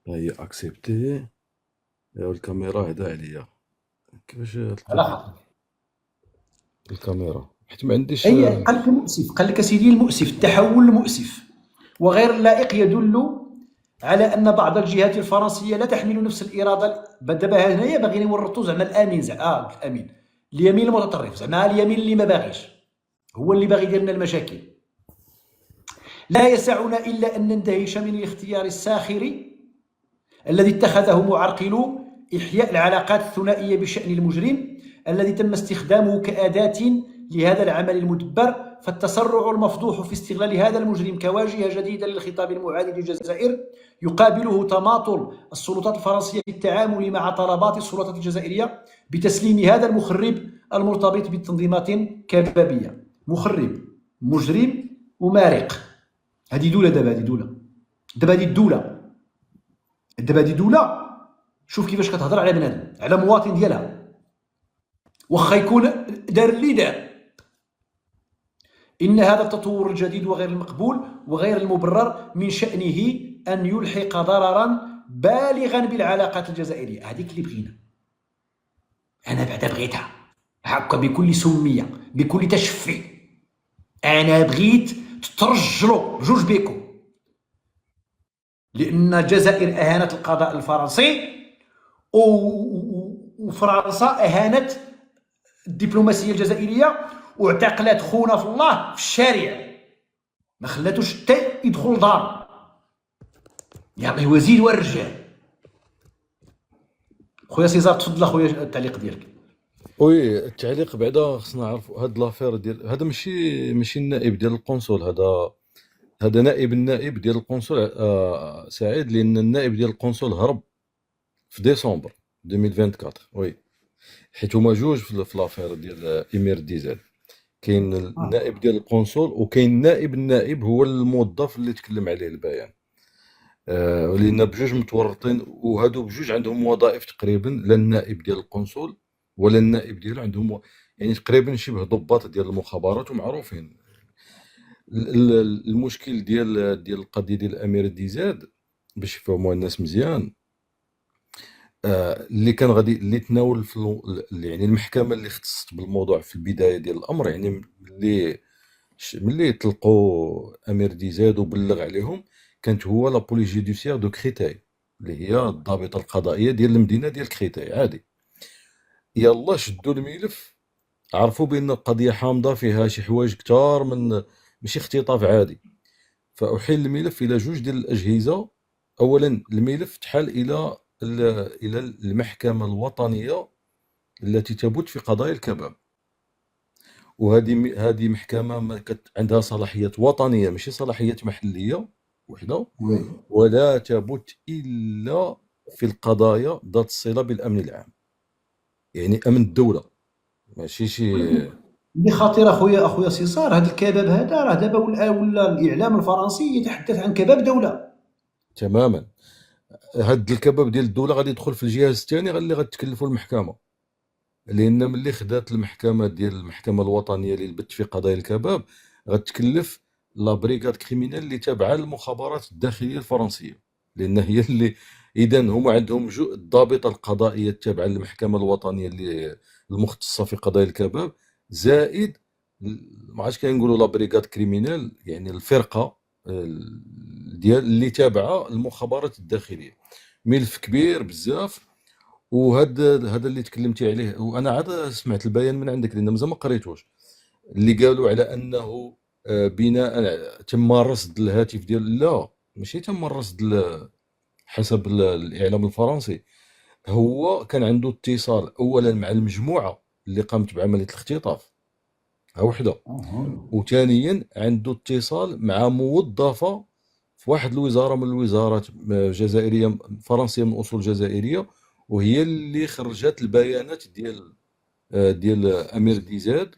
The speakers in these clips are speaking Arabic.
هي اكسبتي. والكاميرا هدا عليا. كيفاش على تلقى خاطر الكاميرا؟ حيت ما عنديش. أي قال لك مؤسف، قال لك سيدي المؤسف التحول المؤسف وغير اللائق يدل على أن بعض الجهات الفرنسية لا تحمل نفس الإرادة. دابا هنايا باغيين يورطوا زعما الأمين، زعما الأمين اليمين المتطرف، زعما اليمين اللي ما باغيش، هو اللي باغي يدير لنا المشاكل. لا يسعنا إلا أن نندهش من الاختيار الساخر الذي اتخذه معرقلو إحياء العلاقات الثنائية بشأن المجرم الذي تم استخدامه كأداة لهذا العمل المدبر. فالتسرع المفضوح في استغلال هذا المجرم كواجهة جديدة للخطاب المعادي للجزائر يقابله تماطل السلطات الفرنسية في التعامل مع طلبات السلطات الجزائرية بتسليم هذا المخرب المرتبط بتنظيمات كبابية. مخرب، مجرم، ومارق. هذه دولة دابا، هذه دولة دابا، هذه الدولة دابا، هذه دولة. شوف كيفاش كتهضر على بنادم، على مواطن ديالها، واخا يكون دار اللي دار. إن هذا التطور الجديد وغير المقبول وغير المبرر من شأنه أن يلحق ضررا بالغا بالعلاقات الجزائرية. هذيك اللي بغينا، أنا بعدا بغيتها هكا بكل سمية بكل تشفي. أنا بغيت تترجلوا جوج بيكم، لأن الجزائر أهانت القضاء الفرنسي وفرنسا أهانت الدبلوماسية الجزائرية واعتقلت خونا في الله في الشارع، ما خلاتوش حتى يدخل دار. يعطيه وزير والرجال. خويا سيزار تفضل اخويا التعليق ديالك. وي التعليق بعدا خصنا نعرفوا هاد لافير ديال هذا ماشي النائب ديال القنصل. هذا نائب النائب ديال القنصل سعيد، لان النائب ديال القنصل هرب في ديسمبر 2024. وي حيت هما جوج في لافير ديال امير ديزاد. كاين النائب ديال القنصل وكاين نائب النائب هو الموظف اللي تكلم عليه البيان. ولينا بجوج متورطين، وهادو بجوج عندهم وظائف تقريبا، لا النائب ديال القنصل ولا النائب ديالو عندهم يعني تقريبا شبه ضباط ديال المخابرات ومعروفين. المشكل ديال القضيه ديال الامير ديزاد باش يفهموا الناس مزيان. اللي كان غادي اللي تناول في يعني المحكمه اللي اختصت بالموضوع في البدايه ديال الامر، يعني ملي طلقوا امير ديزاد وبلغ عليهم، كانت هو لا بوليس جوديسيير دو كريتاي، اللي هي الضابطه القضائيه ديال المدينه ديال كريتاي عادي. يلا شدوا الملف، عرفوا بان القضيه حامضه فيها شي حوايج كتار من ماشي اختطاف عادي. فاحيل الملف الى جوج ديال الاجهزه. اولا الملف تحال الى المحكمه الوطنيه التي تبت في قضايا الكباب. هذه محكمه عندها صلاحيات وطنيه ماشي صلاحيات محليه وحده، وي ولا تبت الا في القضايا ذات الصله بالامن العام، يعني امن الدوله، ماشي شي. اللي خطير اخويا سيزار، هذا الكباب هذا راه دابا ولا الاعلام الفرنسي يتحدث عن كباب دوله. تماما. هاد الكباب ديال الدوله غادي يدخل في الجهاز الثاني اللي غتكلفوا المحكمه، لان ملي خدات المحكمه ديال المحكمه الوطنيه اللي البت في قضايا الكباب غتكلف لا بريغاد كريمينال اللي تابعه للمخابرات الداخليه الفرنسيه، لان هي اللي اذا هما عندهم الضابطه القضائيه التابعه للمحكمه الوطنيه اللي المختصه في قضايا الكباب، زائد ما عرفتش كنقولوا لا بريغاد كريمينال، يعني الفرقه ديال اللي تابعه المخابرات الداخليه. ملف كبير بزاف. هذا اللي تكلمتي عليه، وانا عاد سمعت البيان من عندك لان مازال ما قريتوش، اللي قالوا على انه بناء تم رصد الهاتف ديال، لا ماشي تم رصد حسب الاعلام الفرنسي. هو كان عنده اتصال اولا مع المجموعه اللي قامت بعمليه الاختطاف، ها وحده. وثانيا عنده اتصال مع موظفه في واحد الوزاره من الوزارات جزائريه فرنسيه من اصول جزائريه، وهي اللي خرجت البيانات ديال امير ديزاد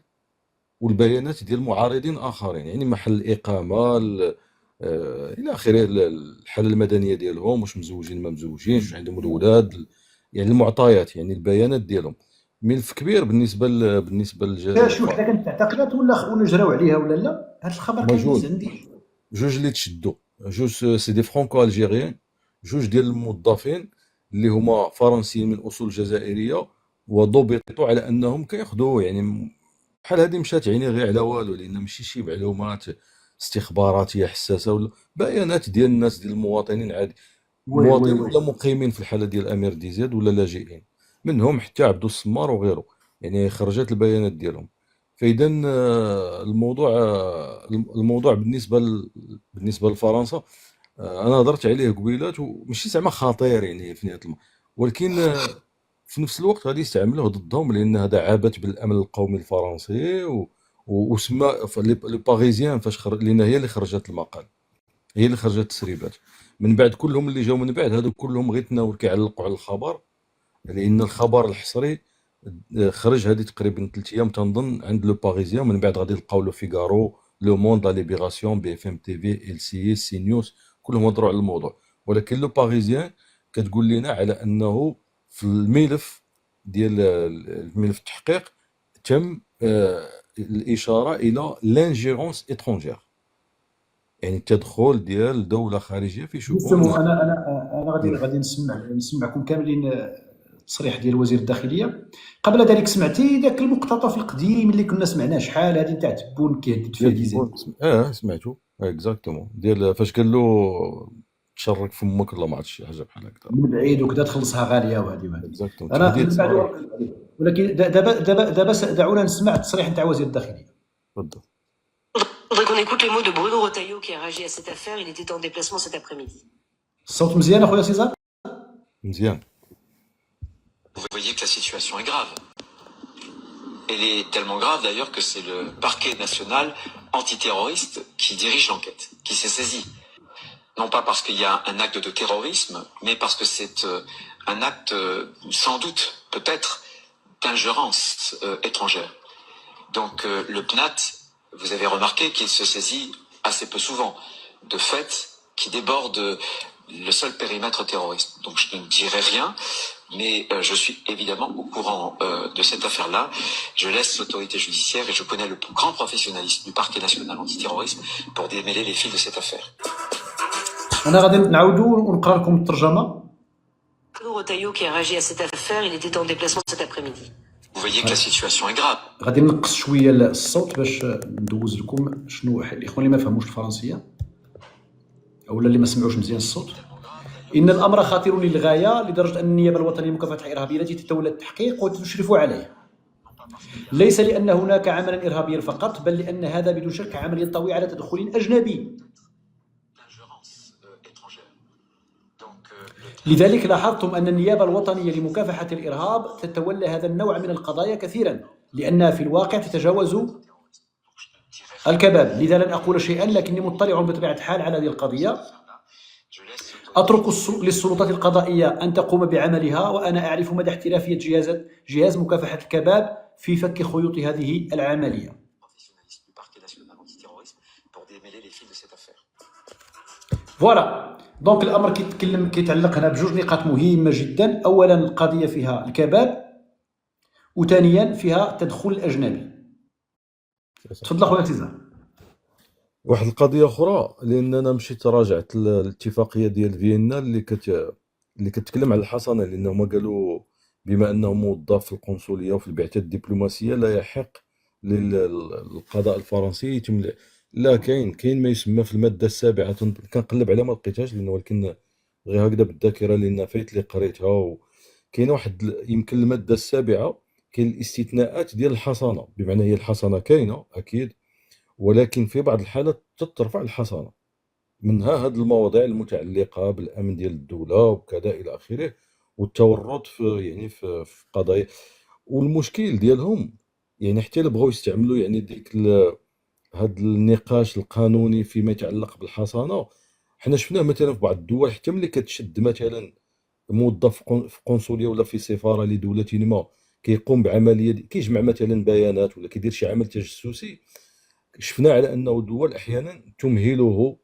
والبيانات ديال معارضين اخرين، يعني محل الاقامه الى اخره، الحاله المدنيه ديالهم، واش مزوجين ما مزوجينش، واش عندهم الاولاد، يعني المعطيات، يعني البيانات ديالهم. ملف كبير بالنسبه شوف حنا كانت اعتقلت ولا جراو عليها ولا لا، هذا الخبر هما كان جوج دز عندي. جوج اللي تشدوا، جوج سي دي فرونكو الجيريان، جوج ديال الموظفين اللي هما فرنسيين من اصول جزائريه، وضبطوا على انهم كياخذوا يعني بحال هذه مشات يعني غير على والو، لان ماشي شي معلومات استخباراتيه حساسه ولا بيانات ديال الناس، ديال المواطنين عادي، وي وي مواطنين وي. ولا مقيمين في الحاله ديال الامير دي زياد ولا لاجئين، منهم حتى عبدو السمار وغيره، يعني خرجت البيانات ديالهم. فاذا الموضوع بالنسبه لفرنسا، انا هضرت عليه قبيلات وماشي زعما خطير يعني في نهايه ولكن في نفس الوقت غادي يستعملوه ضدهم، لان هذا عابت بالامن القومي الفرنسي وسمى لي باريزيان فاش لان هي اللي خرجت المقال، هي اللي خرجت التسريبات. من بعد كلهم اللي جاوا من بعد هذو كلهم غير تناول كيعلقوا على الخبر، لان الخبر الحصري خرج هذه تقريبا 3 ايام تنظن عند لو باريزيان، من بعد غادي نلقاو لو فيغارو، لو موند، لا ليبيراسيون، بي اف ام تي في، ال سي اس، سي نيوز، كلهم هضروا على الموضوع. ولكن لو باريزيان كتقول لنا على انه في الملف ديال الملف التحقيق تم الاشاره الى لانجيرونس اترونجير، يعني التدخل ديال دوله خارجيه في شؤون. جوستومون انا غادي نسمعكم كاملين التصريح ديال وزير الداخليه. قبل ذلك سمعتي ذاك المقتطف القديم اللي كنا سمعناه شحال هذه تاع تبون كيهدد فيها ديال دي زيد؟ تبون سمعتو اكزاكتومون، ديال فاش قال له تشرك فمك ولا ما عرفتش شي حاجه بحال هكذا. من بعيد وكذا تخلصها غاليه وهذه وهذه. اكزاكتومون انا تهديد من بعد صريح. ولكن دابا دعونا نسمع التصريح نتاع وزير الداخليه. تفضل. Je voudrais qu'on écoute les mots de Bruno Retailleau qui a réagi à cette affaire. Il était en déplacement cet après-midi. الصوت مزيان اخويا سيزار؟ مزيان. Vous voyez que la situation est grave. Elle est tellement grave d'ailleurs que c'est le parquet national antiterroriste qui dirige l'enquête, qui s'est saisi. Non pas parce qu'il y a un acte de terrorisme, mais parce que c'est un acte sans doute, peut-être, d'ingérence étrangère. Donc le PNAT, vous avez remarqué qu'il se saisit assez peu souvent de faits qui débordent le seul périmètre terroriste. Donc je ne dirai rien, mais je suis évidemment au courant de cette affaire-là. Je laisse l'autorité judiciaire et je connais le plus grand professionnalisme du parquet national antiterrorisme pour démêler les fils de cette affaire. انا غادي نعاودوا ونقرا لكم الترجمه. Bruno Retailleau qui a réagi à cette affaire. Il était en déplacement cet après-midi. Vous voyez que la situation est grave. غادي نقص شويه الصوت باش ندوز لكم شنو الاخوان اللي ما فهموش الفرنسيه اولا اللي ما سمعوش مزيان الصوت. ان الامر خطير للغايه لدرجه ان النيابه الوطنيه لمكافحه الارهابيه التي تتولى التحقيق وتشرف عليه، ليس لان هناك عملا ارهابيا فقط، بل لان هذا بدون شك عمل ينطوي على تدخل اجنبي. لذلك لاحظتم أن النيابة الوطنية لمكافحة الإرهاب تتولى هذا النوع من القضايا كثيرا، لأنها في الواقع تتجاوز الكباب. لذا لن أقول شيئا، لكني مطلع بطبيعة الحال على هذه القضية. أترك للسلطات القضائية أن تقوم بعملها، وأنا أعرف مدى احترافية جهاز مكافحة الكباب في فك خيوط هذه العملية. فوالا دونك الامر كيتعلق هنا بجوج نقاط مهمه جدا. اولا القضيه فيها الكباب، وثانيا فيها التدخل الاجنبي. تفضل اخويا تيزار. واحد القضيه اخرى، لان انا مشيت راجعت الاتفاقيه ديال فيينا اللي كتكلم على الحصانه، لانهم قالوا بما انه موظف في القنصليه وفي البعثات الدبلوماسيه لا يحق للقضاء الفرنسي يتم. لا، كاين ما يسمى في الماده السابعه، كنقلب عليها ما لقيتهاش، لان ولكن غير هكذا بالذاكره لان فايت اللي قريتها. كاين واحد يمكن الماده السابعه كاين الاستثناءات ديال الحصانه، بمعنى هي الحصانه كاينه اكيد، ولكن في بعض الحالات تترفع الحصانه، منها هذه المواضيع المتعلقه بالامن ديال الدوله وكذا الى اخره، والتورط في قضايا. والمشكل ديالهم يعني حتى اللي بغاو يستعملوا يعني ديك هذا النقاش القانوني فيما يتعلق بالحصانه، حنا شفناه مثلا في بعض الدول، حتى ملي كتشد مثلا موظف في قنصليه ولا في سفاره لدوله ما كيقوم بعمليه كيجمع مثلا بيانات ولا كيدير شي عمل تجسسي، شفنا على انه دول احيانا تمهله.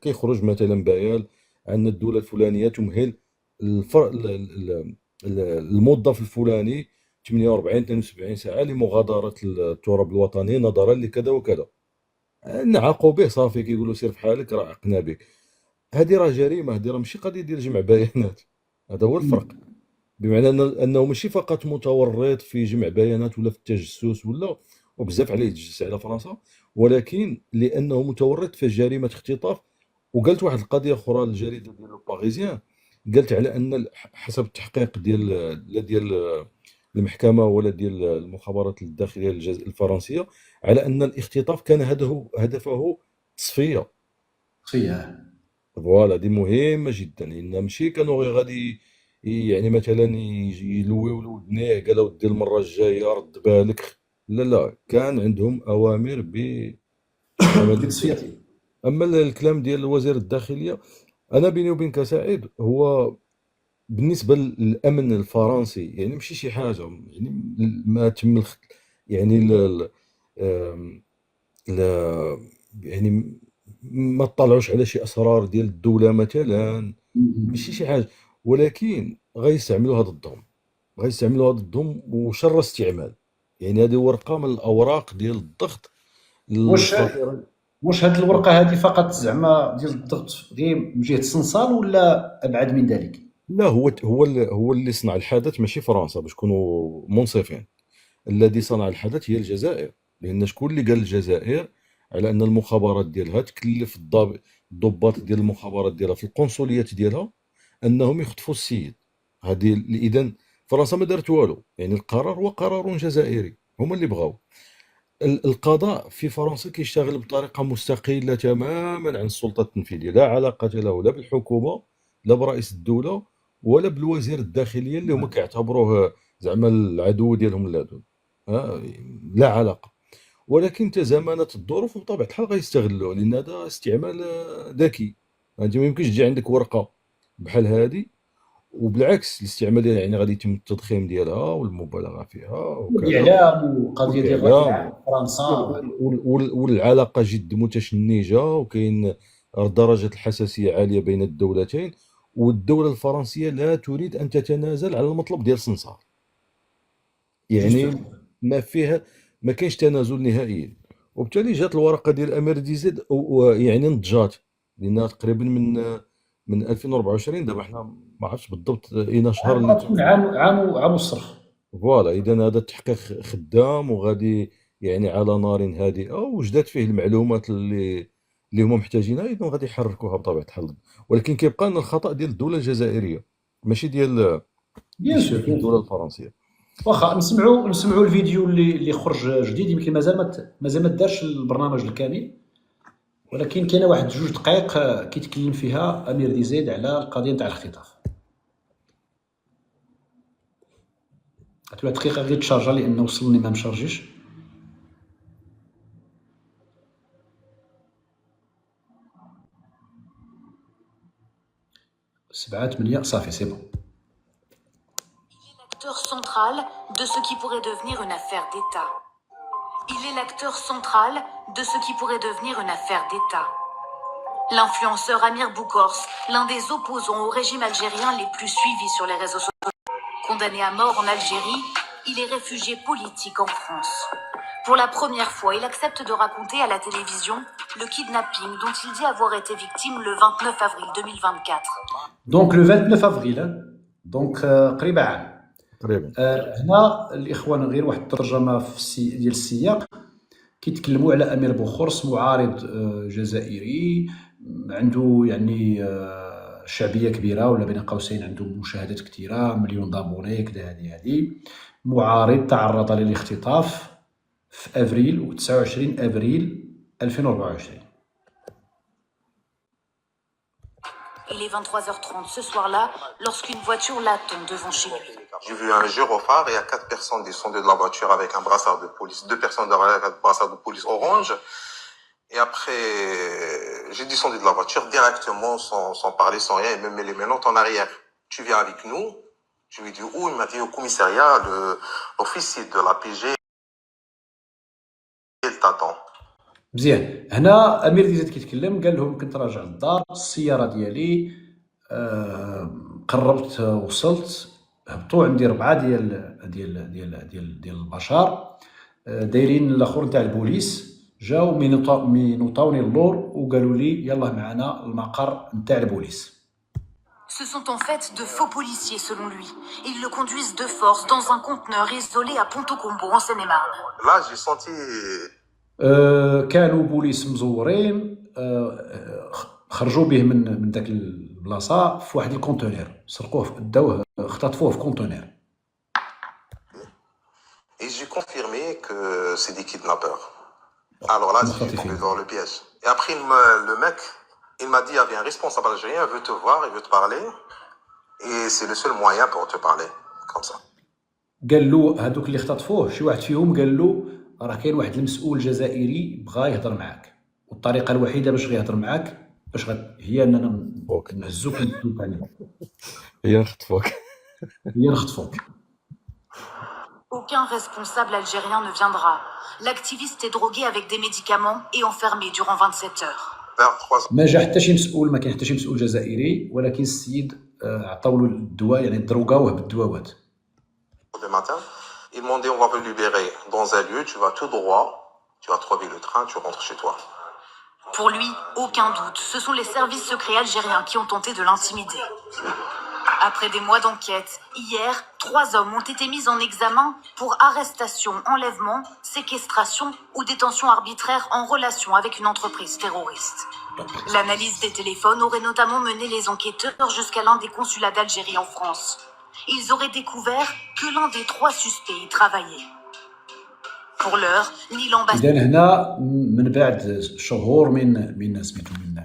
كيخرج مثلا بيان عن الدوله الفلانيه تمهل الموظف الفلاني 48 72 ساعه لمغادره التراب الوطني نظرا لكذا وكذا، نعاقوا به صافي، كيقولوا سير في حالك راه عقنا بك. هذه راه جريمه، هذه راه ماشي قضيه ديال جمع بيانات. هذا هو الفرق. بمعنى انه ماشي فقط متورط في جمع بيانات ولا في التجسس ولا، وبزاف عليه يتجسس على فرنسا، ولكن لانه متورط في جريمه اختطاف. وقالت واحد القضيه اخرى للجريده ديال باريزيان، قالت على ان حسب التحقيق ديال لا ديال المحكمه ولا ديال المخابرات الداخليه الفرنسيه، على ان الاختطاف كان هدفه تصفيه. فيها. فوالا دي مهمة جدا، لأن ماشي كانوا غير غادي يعني مثلا يلويو لودنيه قالوا ودي المرة الجاية رد بالك. لا لا، كان عندهم أوامر بعملية تصفية. بتصفيته. أما الكلام ديال وزير الداخلية، أنا بيني وبينك سعيد، هو بالنسبة للأمن الفرنسي يعني ماشي شي حاجة، يعني ما تم يعني آم، لا يعني ما تطلعوش على شي اسرار ديال الدوله مثلا، ماشي شي حاجه، ولكن غيستعملوها ضدهم، غيستعملوها ضدهم وشر استعمال. يعني هذه ورقه من الاوراق ديال الضغط واش الخطيره. واش هاد الورقه هذه فقط زعما ديال الضغط غير من جهه الصنصال ولا ابعد من ذلك؟ لا، هو اللي صنع الحدث ماشي فرنسا، باش نكونوا منصفين. الذي صنع الحدث هي الجزائر، لان شكون اللي قال الجزائر على ان المخابرات ديالها تكلف الضباط ديال المخابرات ديالها في القنصليات ديالها انهم يخطفوا السيد. هذه اذا فرنسا ما دارت والو، يعني القرار هو قرار جزائري، هما اللي بغاو. القضاء في فرنسا كيشتغل بطريقه مستقله تماما عن السلطه التنفيذيه، لا علاقه له لا بالحكومه، لا برئيس الدوله، ولا بالوزير الداخليه اللي هما كيعتبروه زعما العدو ديالهم اللدود. ها، لا علاقه. ولكن تزامنت الظروف وبطبيعه الحال غيستغلوه، لان هذا استعمال ذكي. انت ما يمكنش تجي عندك ورقه بحال هذه، وبالعكس الاستعمال ديالها يعني غادي يتم التضخيم ديالها والمبالغه فيها وكذا، والاعلام وقضيه ديال الراي والاعلام العام في فرنسا. والعلاقه جد متشنجه، وكاين درجه الحساسيه عاليه بين الدولتين، والدوله الفرنسيه لا تريد ان تتنازل على المطلب ديال السمسار. جوست. يعني ما فيها، ما كاينش تنازل نهائيا. وبالتالي جات الورقه ديال الامير دي زيد ويعني نضجات، لانها تقريبا من 2024. دابا حنا ما عرفتش بالضبط اين شهر اللي تكون عام الصرف. فوالا اذا هذا التحقيق خدام وغادي يعني على نار هادئه، وجدات فيه المعلومات اللي هما محتاجينها، اذا غادي يحركوها بطبيعه الحال. ولكن كيبقى ان الخطا ديال الدوله الجزائريه، ماشي ديال بيان سور بيان الدوله سور. الفرنسيه. واخا نسمعوا الفيديو اللي خرج جديد، يمكن مازال ما دارش البرنامج الكامل، ولكن كاينه واحد 2 دقائق كيتكلم فيها امير دي زيد على القضيه نتاع الاختطاف. عطيو واحد دقيقه غير تشارجا لانه وصلني ما مشارجيش. 7 8 صافي سي بون. L'acteur central de ce qui pourrait devenir une affaire d'État. Il est l'acteur central de ce qui pourrait devenir une affaire d'État. L'influenceur Amir Boukors, l'un des opposants au régime algérien les plus suivis sur les réseaux sociaux. Condamné à mort en Algérie, il est réfugié politique en France. Pour la première fois, il accepte de raconter à la télévision le kidnapping dont il dit avoir été victime le 29 avril 2024. دونك لو 29 افريل، دونك قريبه عام. تقريبا. هنا الاخوان غير واحد الترجمه ديال السياق، كيتكلموا على امير بوخورس، معارض جزائري عنده يعني شعبيه كبيره، ولا بين قوسين عنده مشاهدات كثيره، مليون دابوني كذا. هذه معارض تعرض للاختطاف في افريل و 29 افريل 2024. Il est 23h30 ce soir-là lorsqu'une voiture l'attend devant chez lui. J'ai vu un gyrophare et il y a 4 personnes descendues de la voiture avec un brassard de police, 2 personnes avec un brassard de police orange. Et après, j'ai descendu de la voiture directement, sans parler, sans rien, et même les menottes en arrière. Tu viens avec nous? Je lui ai dit où? Il m'a dit au commissariat, l'officier de la PG, il t'attend. مزيان. هنا امير دي زيد كيتكلم، قال لهم كنت راجع للدار السياره ديالي، قربت وصلت، هبطوا عندي 4 ديال البشر دايرين الاخر نتاع البوليس، جاو مينوطاوني اللور وقالوا لي يلا معنا المقر نتاع البوليس. Ce sont en fait de faux policiers selon lui. Ils le conduisent de force dans un conteneur isolé à Ponto-Combo en Seine-et-Marne. Là, j'ai senti كانوا بوليس مزورين، خرجوا به من داك البلاصه في واحد الكونتونير، سرقوه داوه اختطفوه في كونتونير. et j'ai confirmé que c'est des kidnappeurs. Alors là, j'ai tombé dans le piège. Et après, le mec, il m'a dit, il y avait un responsable algérien, il veut te voir, il veut te parler. Et c'est le seul moyen pour te parler, comme ça. قال له هذوك اللي اختطفوه شي واحد فيهم قال له راه كاين واحد المسؤول جزائري بغا يهضر معاك، والطريقه الوحيده باش يهضر معاك هي اننا نهزوك ونسوق عليك، هي نخطفوك. هي نخطفوك. Aucun responsable algérien ne viendra. L'activiste est drogué avec des médicaments et enfermé durant 27 heures. Vers 3 ما جا حتى شي مسؤول، ما كاين حتى شي مسؤول جزائري، ولكن السيد عطاو له الدواء، يعني دروغاوه بالدواوات. du matin, ils m'ont dit, on va te libérer dans un lieu, tu vas tout droit, tu vas trouver le train, tu rentres chez toi. Pour lui, aucun doute, ce sont les services secrets algériens qui ont tenté de l'intimider. Après des mois d'enquête, hier, 3 hommes ont été mis en examen pour arrestation, enlèvement, séquestration ou détention arbitraire en relation avec une entreprise terroriste. L'analyse des téléphones aurait notamment mené les enquêteurs jusqu'à l'un des consulats d'Algérie en France. Ils auraient découvert que l'un des 3 suspects y travaillait. Pour l'heure, ni l'ambassade... إذن هنا من بعد شهور من سميتو من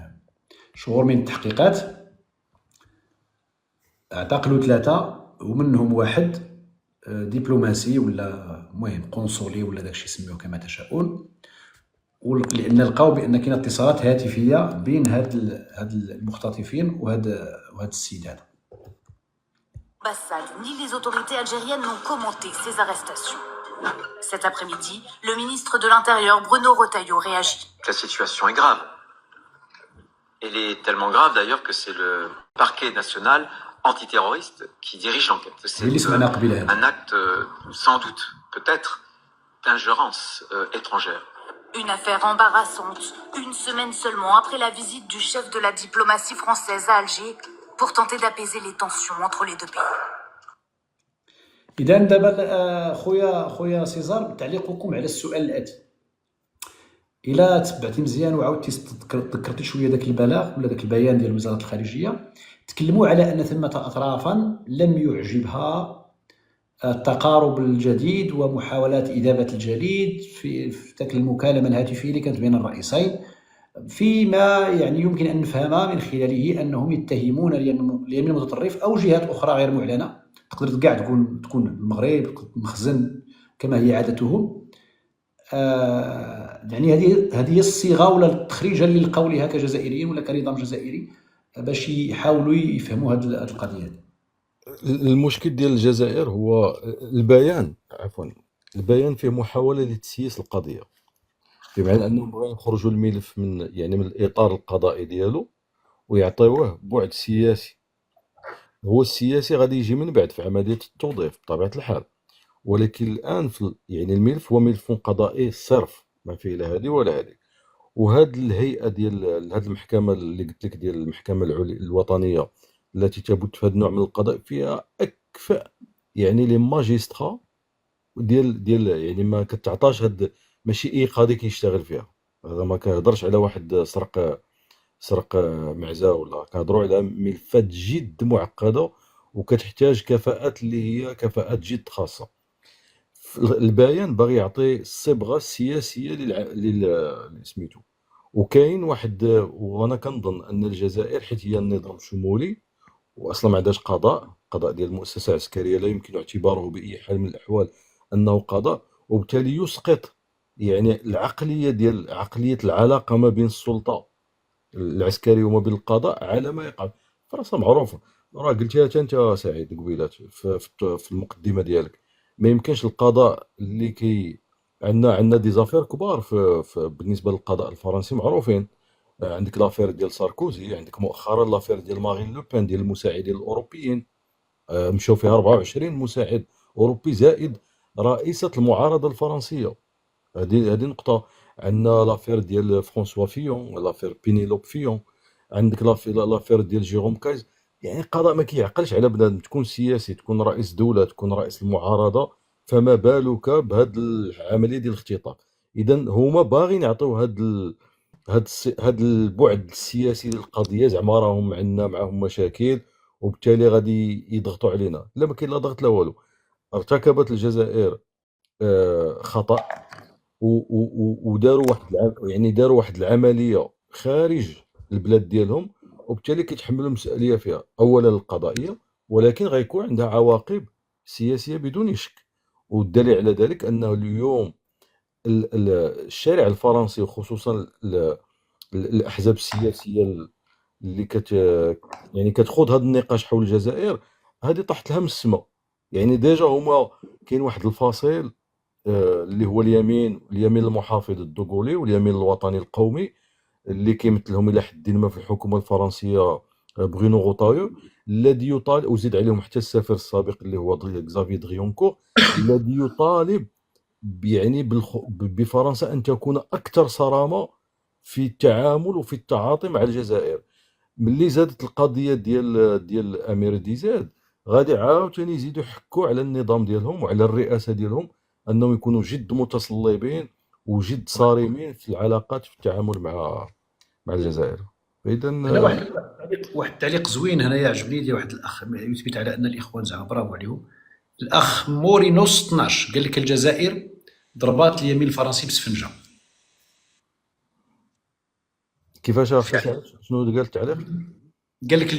شهور من التحقيقات اعتقلوا 3 ومنهم واحد دبلوماسي ولا المهم قنصلي ولا داكشي سميوه كما تشاءون، لان لقاو بان كاين اتصالات هاتفيه بين هاد المختطفين وهاد السيد هذا. L'ambassade ni les autorités algériennes n'ont commenté ces arrestations. Cet après-midi, le ministre de l'Intérieur, Bruno Retailleau, réagit. La situation est grave. Elle est tellement grave d'ailleurs que c'est le parquet national antiterroriste qui dirige l'enquête. C'est un acte sans doute, peut-être, d'ingérence étrangère. Une affaire embarrassante, une semaine seulement après la visite du chef de la diplomatie française à Alger pour tenter d'apaiser les tensions entre les 2 pays. إذا دابا خويا سيزار، تعليقكم على السؤال الآتي. إلا تبعتي مزيان وعاودتي تذكرتي شوية داك البلاغ ولا داك البيان ديال وزارة الخارجية، تكلموا على أن ثمة أطرافا لم يعجبها التقارب الجديد ومحاولات إذابة الجليد في داك المكالمة الهاتفية اللي كانت بين الرئيسين، فيما يعني يمكن أن نفهم من خلاله أنهم يتهمون اليمين المتطرف أو جهات أخرى غير معلنة، تقدر كاع تكون المغرب، مخزن كما هي عادتهم. يعني هذه الصيغه ولا التخريجه اللي لقاو ليها كجزائريين ولا كنظام جزائري باش يحاولوا يفهموا هذه القضيه هذه. المشكل ديال الجزائر هو البيان فيه محاوله لتسييس القضيه، بمعنى انهم بغاو يخرجوا الملف من الاطار القضائي ديالو ويعطيوه بعد سياسي. هو السياسي غادي يجي من بعد في عمليه التوظيف بطبيعه الحال، ولكن الان الملف هو ملف قضائي صرف، ما فيه لا هذه ولا هذه. وهاد الهيئه ديال هاد المحكمه اللي قلت لك ديال المحكمه الوطنيه التي تبت في هذا النوع من القضاء فيها اكفأ لي ماجسترا ديال ما كتعطاش هاد، ماشي اي قاضي كيشتغل فيها. هذا ما كنهضرش على واحد سرق معزه، ولا كنهضروا على ملفات جد معقده وكتحتاج كفاءات اللي هي كفاءات جد خاصه. البيان باغي يعطي الصبغه السياسيه سميتو، وكاين واحد، وانا كنظن ان الجزائر حيت هي النظام الشمولي واصلا ما عندهاش قضاء ديال المؤسسه العسكريه لا يمكن اعتباره باي حال من الاحوال انه قضاء، وبالتالي يسقط عقليه العلاقه ما بين السلطه العسكري وما بين القضاء على ما يقع. فراسها معروفه، راه قلتيها انت سعيد قبيلات في المقدمه ديالك. ما يمكنش القضاء اللي عندنا دي زافير كبار بالنسبه للقضاء الفرنسي معروفين. عندك لافير ديال ساركوزي، عندك مؤخرا لافير ديال مارين لوبان ديال المساعدين الاوروبيين، مشاو فيها 24 مساعد اوروبي زائد رئيسه المعارضه الفرنسيه. هذه نقطه. عندنا لافير ديال فرانسوا فيون، لافير بينيلوب فيون، عندك لافير ديال جيروم كايز. يعني القضاء ما كيعقلش على بنادم تكون سياسي، تكون رئيس دوله، تكون رئيس المعارضه، فما بالك بهاد العمليه ديال الاختطاف. اذا هما باغيين يعطيو هاد البعد السياسي للقضيه، زعما راهم عندنا معاهم مشاكل وبالتالي غادي يضغطوا علينا. لا، ما كاين لا ضغط لا والو. ارتكبت الجزائر خطأ، وداروا يعني داروا واحد العمليه خارج البلاد ديالهم، وبالتالي كيتحملوا المسؤوليه فيها، اولا القضائيه، ولكن غيكون عندها عواقب سياسيه بدون شك. والدليل على ذلك انه اليوم الشارع الفرنسي، وخصوصا الاحزاب السياسيه اللي يعني كتخوض هذا النقاش حول الجزائر، هذه طاحت لها من السماء. يعني ديجا هما كاين واحد الفصيل اللي هو اليمين المحافظ الدوغولي واليمين الوطني القومي، اللي كيمثلهم الى حد ما في الحكومه الفرنسيه برونو غوتايو، الذي يطالب، وزيد عليهم حتى السفير السابق اللي هو كزافي دريونكور، الذي يطالب يعني بفرنسا ان تكون اكثر صرامه في التعامل وفي التعاطي مع الجزائر. ملي زادت القضيه ديال الامير ديزاد، غادي عاوتاني يزيدوا يحكوا على النظام ديالهم وعلى الرئاسه ديالهم، انهم يكونوا جد متصلبين وجد صارمين في العلاقات، في التعامل مع الجزائر. فاذا انا واحد التعليق زوين هنايا عجبني، ديال واحد الاخ يثبت على ان الاخوان زعما برافو عليهم. الاخ مورينوس 12 قال لك الجزائر ضربات اليمين الفرنسي بسفنجه. كيفاش اخي سعد؟ شنو قال التعليق؟ قال لك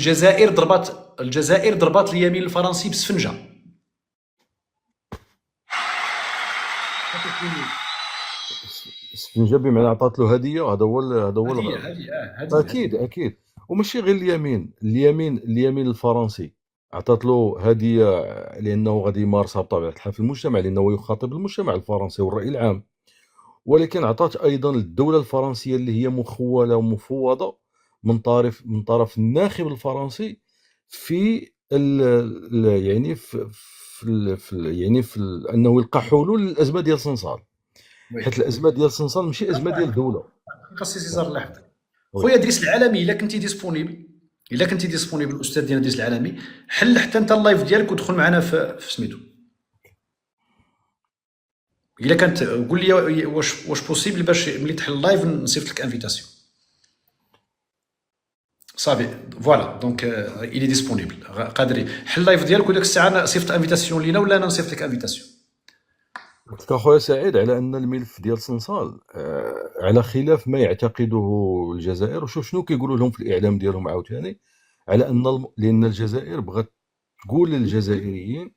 الجزائر ضربات اليمين الفرنسي بسفنجه. السفنجه بمعنى عطات له هديه، هذا هو هذه اكيد. وماشي غير اليمين الفرنسي عطات له هديه لانه غادي يمارسها بطبيعه الحال في المجتمع، لانه يخاطب المجتمع الفرنسي والراي العام، ولكن عطات ايضا الدوله الفرنسيه اللي هي مخوله ومفوضه من طرف الناخب الفرنسي في يعني انه يلقى حلول للازمه ديال صنصال، حيت الازمه ديال صنصال ماشي ازمه ديال دوله. خاص سيزار الله يحفظك خويا دريس العالمي. الا كنتي ديسبونيبل الاستاذ ديالنا دريس العالمي، حل حتى انت اللايف ديالك ودخل معنا في سميتو. الا كانت قول لي واش بوسيبل باش ملي تحل اللايف نصيفط لك انفيتاسيون. صافي فوالا دونك الي ديسبونيبل قادر حل اللايف ديالك، وديك الساعه صيفط انفيتاسيون لينا ولا انا نصيفط لك انفيتاسيون. قلت اخويا سعيد على ان الملف ديال صنصال على خلاف ما يعتقده الجزائر، وشوف شنو كيقولوا لهم في الاعلام ديالهم عاوتاني، على ان لان الجزائر بغات تقول للجزائريين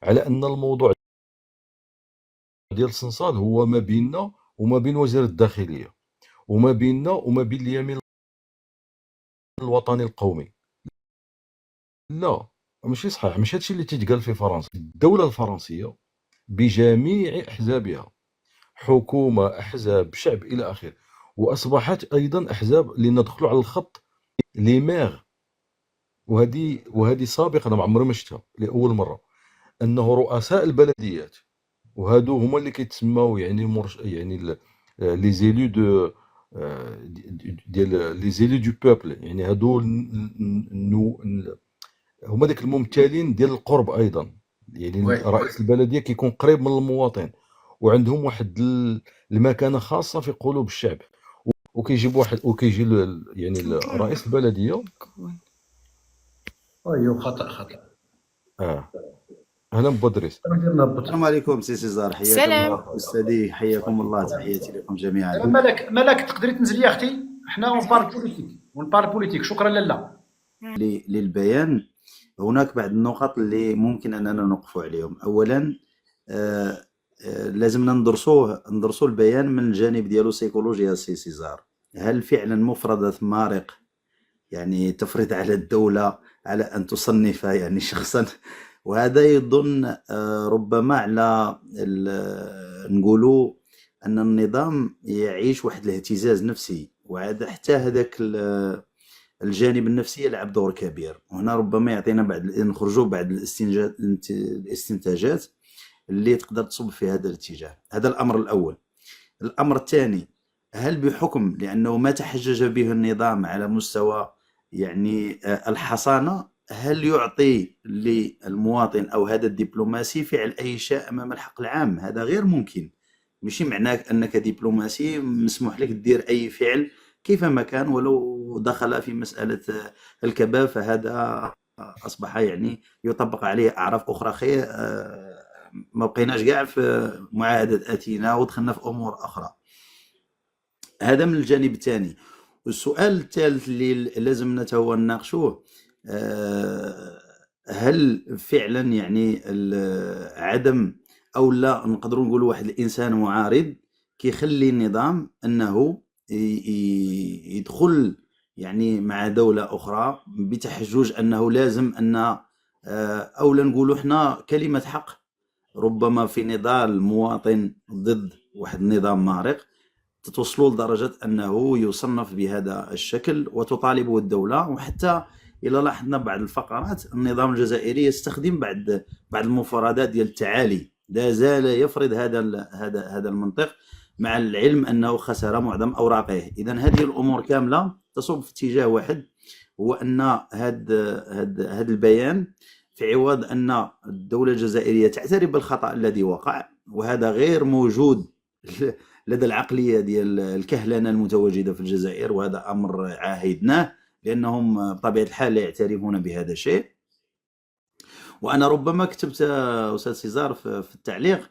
على ان الموضوع ديال صنصال هو ما بيننا وما بين وزير الداخليه، وما بيننا وما بين اليمين الوطني القومي. لا، ماشي صحيح، ماشي هادشي اللي تيتقال في فرنسا. الدوله الفرنسيه بجميع احزابها، حكومه، احزاب، شعب، الى اخره، واصبحت ايضا احزاب اللي ندخلوا على الخط لي ميغ. وهذه سابقا انا ما عمري ما شفتها، لاول مره انه رؤساء البلديات، وهادو هما اللي كيتسموا يعني لي زيلو ديال لي زيلو دو بوبل، يعني هادو هما داك الممثلين ديال القرب ايضا. يعني رئيس البلديه كيكون قريب من المواطن، وعندهم واحد المكانه خاصه في قلوب الشعب، وكيجي يعني رئيس البلديه. ايوا خطا اهلا بودريس. السلام عليكم سي سيزار، حياكم الله استاذي، حياكم الله، تحياتي لكم جميعا. مالك تقدري تنزلي يا اختي، حنا اون بوليتيك. شكرا لالا. للبيان هناك بعض النقط اللي ممكن اننا نوقفوا عليهم. اولا لازمنا ندرسوا البيان من الجانب ديالو سيكولوجيا سي سيزار. هل فعلا مفردات مارق يعني تفرض على الدولة على ان تصنف يعني شخصا، وهذا يظن ربما على نقولوا ان النظام يعيش واحد الاهتزاز نفسي، وهذا حتى هذاك الجانب النفسي يلعب دور كبير. وهنا ربما يعطينا نخرجوا بعد الاستنتاجات اللي تقدر تصب في هذا الاتجاه. هذا الامر الاول. الأمر الثاني، هل بحكم لأنه ما تحجج به النظام على مستوى يعني الحصانة، هل يعطي للمواطن أو هذا الدبلوماسي فعل أي شيء أمام الحق العام؟ هذا غير ممكن. ماشي معناه أنك دبلوماسي مسموح لك دير أي فعل كيفما كان ولو دخل في مسألة الكباب، فهذا أصبح يعني يطبق عليه أعراف أخرى. خير ما بقيناش كاع في معاهدة أثينا ودخلنا في أمور أخرى. هذا من الجانب الثاني. والسؤال الثالث اللي لازم نتوا نناقشوه، هل فعلا يعني عدم او لا نقدروا نقولوا واحد الانسان معارض كيخلي النظام انه يدخل يعني مع دولة اخرى بتحجج انه لازم ان او لا نقولوا احنا كلمة حق، ربما في نضال مواطن ضد واحد النظام مارق توصلوا لدرجة أنه يصنف بهذا الشكل وتطالبه الدولة. وحتى إلا لاحظنا بعض الفقرات النظام الجزائري يستخدم بعض المفردات ديال التعالي، لا زال يفرض هذا المنطق مع العلم أنه خسر معظم أوراقه. إذا هذه الأمور كاملة تصب في اتجاه واحد، هو أن هذا البيان في عوض أن الدولة الجزائرية تعترف بالخطأ الذي وقع، وهذا غير موجود لدى العقلية ديال الكهلنة المتواجدة في الجزائر، وهذا أمر عاهدناه لأنهم بطبيعة الحال لا يعترفون بهذا الشيء. وأنا ربما كتبت أستاذ سيزار في التعليق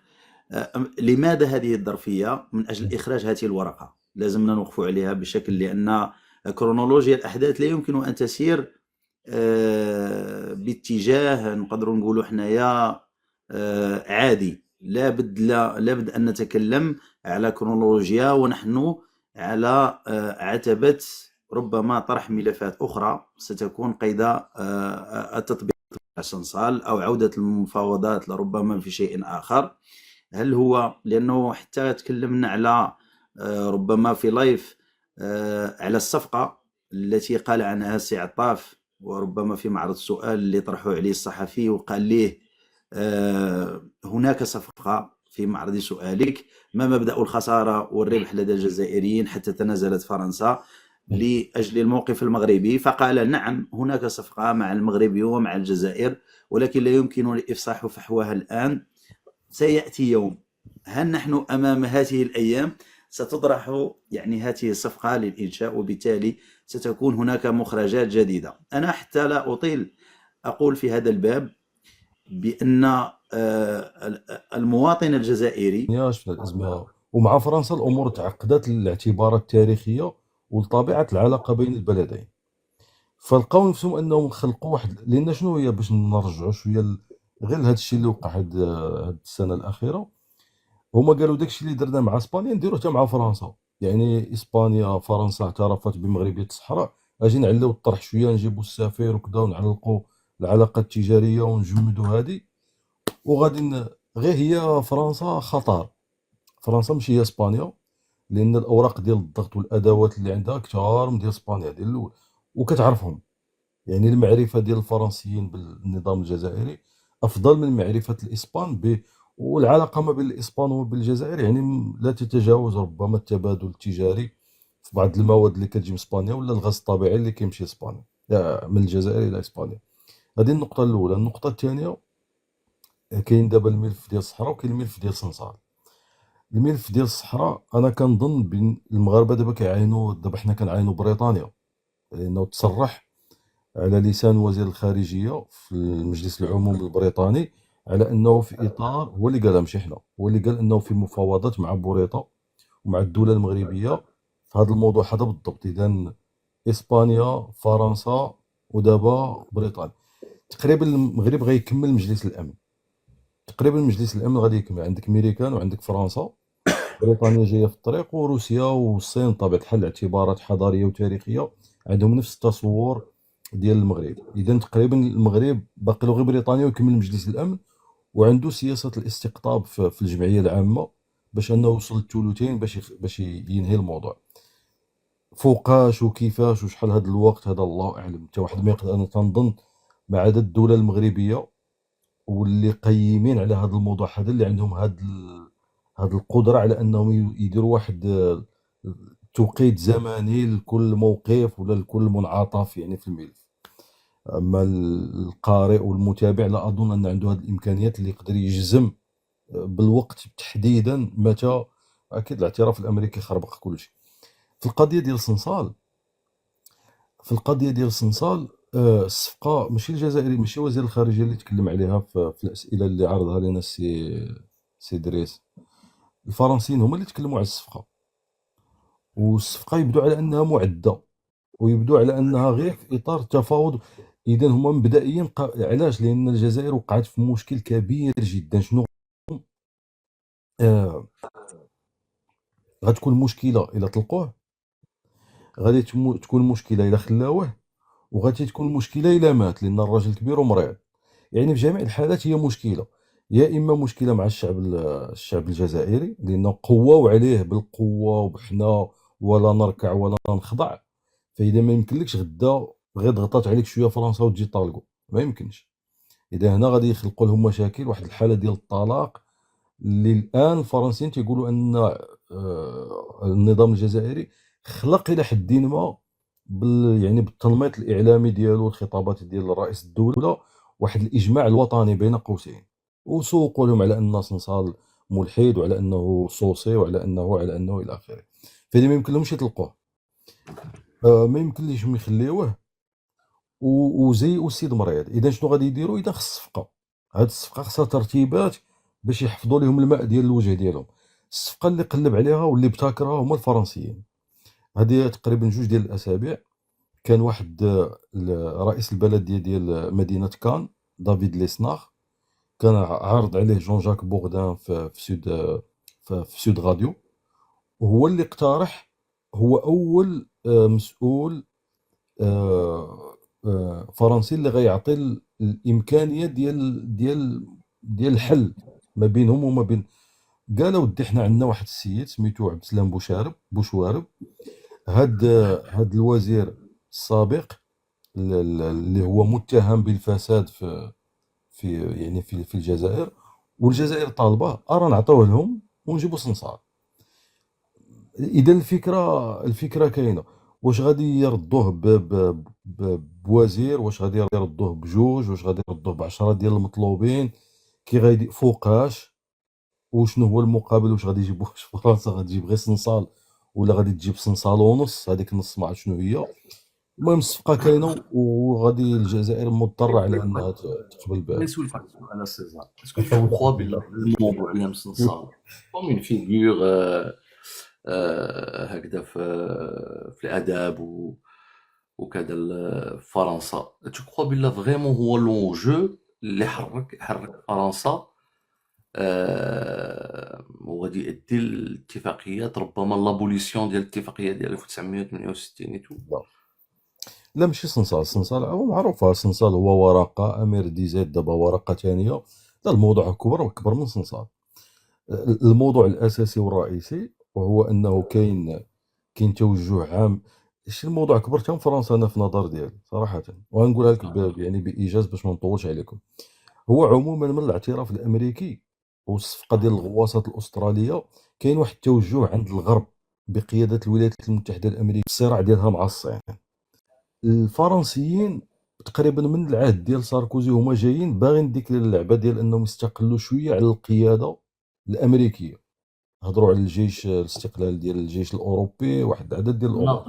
لماذا هذه الظرفية من أجل إخراج هذه الورقة لازمنا نوقف عليها بشكل، لأن كرونولوجيا الأحداث لا يمكن أن تسير باتجاه نقدروا نقولوا حنايا عادي. لابد أن نتكلم على كرونولوجيا ونحن على عتبة ربما طرح ملفات أخرى ستكون قيد التطبيق السنصال أو عودة المفاوضات لربما في شيء آخر. هل هو لأنه حتى تكلمنا على ربما في لايف على الصفقة التي قال عنها السي عطاف، وربما في معرض السؤال اللي طرحوا عليه الصحفي وقال ليه هناك صفقة في معرض سؤالك، ما مبدأ الخسارة والربح لدى الجزائريين حتى تنازلت فرنسا لأجل الموقف المغربي؟ فقال نعم هناك صفقة مع المغرب ومع الجزائر، ولكن لا يمكن الإفصاح فحواها الآن، سيأتي يوم. هل نحن أمام هذه الأيام ستطرح يعني هذه الصفقة للإنشاء، وبالتالي ستكون هناك مخرجات جديدة؟ أنا حتى لا أطيل أقول في هذا الباب بأن المواطن الجزائري شفنا الأزمة ومع فرنسا الأمور تعقدت للاعتبارات التاريخية ولطبيعة العلاقة بين البلدين، فلقاو نفسهم أنهم خلقوا واحد، لأن شنو هي باش نرجعوا شوية غير هذا الشيء اللي وقع هاد السنة الأخيرة، هما قالوا داكشي اللي درنا مع اسبانيا نديروه حتى مع فرنسا. يعني اسبانيا فرنسا اعترفت بمغربية الصحراء، اجي نعليو الطرح شويه، نجيبوا السفير وكذا ونعلقوا العلاقات التجاريه ونجمدوا هذه، وغادي غير هي فرنسا خطر. فرنسا ماشي هي اسبانيا، لان الاوراق ديال الضغط والادوات اللي عندها كثار من ديال اسبانيا ديال الاول وكتعرفهم. يعني المعرفه ديال الفرنسيين بالنظام الجزائري افضل من معرفه الاسبان والعلاقه ما بين الاسبان وما بين الجزائر يعني لا تتجاوز ربما التبادل التجاري في بعض المواد اللي كتجي من اسبانيا ولا الغاز الطبيعي اللي كيمشي اسبانيا من الجزائر الى اسبانيا. هذه النقطه الاولى. النقطه الثانيه، كاين دابا الملف ديال الصحراء وكاين الملف ديال سنصال. الملف ديال الصحراء انا كنظن بين المغاربه دابا كيعاينوا، دابا حنا كنعاينوا بريطانيا، لانه تصرح على لسان وزير الخارجيه في المجلس العموم البريطاني على انه في اطار، هو اللي قالها ماشي حنا، هو اللي قال انه في مفاوضات مع بوريطه ومع الدوله المغربيه في هذا الموضوع هذا بالضبط. اذا اسبانيا فرنسا ودابا بريطانيا. تقريبا المغرب غيكمل مجلس الامن، تقريبا مجلس الامن غادي يكمل. عندك ميريكان وعندك فرنسا، بريطانيا جايه في الطريق، وروسيا والصين بطبيعه الحال اعتبارات حضاريه وتاريخيه عندهم نفس التصور ديال المغرب. اذا تقريبا المغرب باقي له غير بريطانيا ويكمل مجلس الامن، وعنده سياسه الاستقطاب في الجمعيه العامه باش انه يوصل للثلثين باش ينهي الموضوع. فوقاش وكيفاش وشحال هذا الوقت هذا الله اعلم، حتى واحد ما يقدر. انا تنظن مع عدد الدوله المغربيه واللي قيمين على هذا الموضوع هذا، اللي عندهم هذا هاد القدره على انهم يديروا واحد توقيت زمني لكل موقف ولا لكل منعطف يعني في الملف. اما القارئ والمتابع لا اظن ان عنده هذه الامكانيات اللي يقدر يجزم بالوقت تحديدا متى. اكيد الاعتراف الامريكي خربق كل شيء. في القضيه ديال صنصال، الصفقه ماشي الجزائري، ماشي وزير الخارجيه اللي تكلم عليها في الاسئله اللي عرضها لنا سي دريس. الفرنسيين هما اللي تكلموا على الصفقه، والصفقه يبدو على انها معده، ويبدو على انها غير في اطار التفاوض. اذا هما مبدئيا علاش؟ لان الجزائر وقعت في مشكل كبير جدا. شنو آه غتكون مشكله الا طلقوه، غادي تكون مشكله الا خلاوه، وغادي تكون مشكله الا مات، لان الراجل كبير ومريض. يعني في جميع الحالات هي مشكله، يا اما مشكله مع الشعب الجزائري لانه قواو عليه بالقوه وبحنا ولا نركع ولا نخضع. فاذا ما يمكنلكش غدا غير ضغطات عليك شويه فرنسا وتجي طالقوا، ما يمكنش. اذا هنا غادي يخلقوا لهم مشاكل، واحد الحاله ديال الطلاق اللي الان الفرنسيين تيقولوا ان النظام الجزائري خلق الى حد ما يعني بالتنميط الاعلامي ديالو والخطابات ديال رئيس الدوله واحد الاجماع الوطني بين قوسين، وسوقوا لهم على ان صنصال ملحد وعلى انه صوصي وعلى انه الى اخره. فاذا ما يمكن لهمش يطلقوه، ما يمكن ليش يخليوه، وزي السيد مريض. اذا شنو غادي يديروا؟ اذا خص صفقه، هاد الصفقه خصها ترتيبات باش يحفظوا لهم الماء ديال الوجه ديالهم. الصفقه اللي قلب عليها واللي ابتكرها هما الفرنسيين. هذه تقريبا 2 ديال الاسابيع كان واحد رئيس البلد ديال مدينه كان، دافيد ليسناخ، كان عارض عليه جون جاك بوغدان في سود راديو، وهو اللي اقترح. هو اول مسؤول فرنسي اللي غيعطي الامكانيه ديال الحل ما بينهم وما بين. قالوا ودي حنا عندنا واحد السيد سميتو عبد السلام بوشوارب. هاد الوزير السابق اللي هو متهم بالفساد في الجزائر، والجزائر طالبه ارى نعطوه لهم ونجيبوا صنصار. اذا الفكره كاينه. واش غادي يردوه بوزير، واش غادي يردوه بجوج، واش غادي يردوه ب10 ديال المطلوبين، كي غادي فوقاش، وشنو هو المقابل؟ واش غادي يجيبوه فرنسا غادي تجيب غير صنصال ولا غادي تجيب صنصال ونص؟ هذيك النص ما عرفت شنو هي. المهم الصفقه كاينه، وغادي الجزائر مضطره على انها تقبل بها. نسولك واحد السؤال على سيزار. اسكو تو كخوا بلا الموضوع ديال مسنصال كوم اون فيغور هكذا في الاداب وكذا فرنسا، تو كخوا بلا فريمون هو لونجو اللي حرك فرنسا وغادي يؤدي الاتفاقيات، ربما لابوليسيون ديال الاتفاقيه ديال 1968 تو؟ لا ماشي صنصال هو معروفه. صنصال هو ورقه، امير دي زيد دابا ورقه ثانيه. لا الموضوع كبر من صنصال. الموضوع الاساسي والرئيسي وهو انه كاين توجه عام. شي الموضوع كبر حتى فرنسا، انا في النظر ديالي صراحه، وغنقولها لك يعني بايجاز باش ما نطولش عليكم. هو عموما من الاعتراف الامريكي والصفقه ديال الغواصات الاستراليه كاين واحد التوجه عند الغرب بقياده الولايات المتحده الامريكيه، الصراع ديالها مع الصين. الفرنسيين تقريبا من العهد ديال ساركوزي هما جايين باغيين ديك اللعبه ديال انهم يستقلوا شويه على القياده الامريكيه. هضروا على الجيش، الاستقلال ديال الجيش الاوروبي، واحد العدد ديال الامور.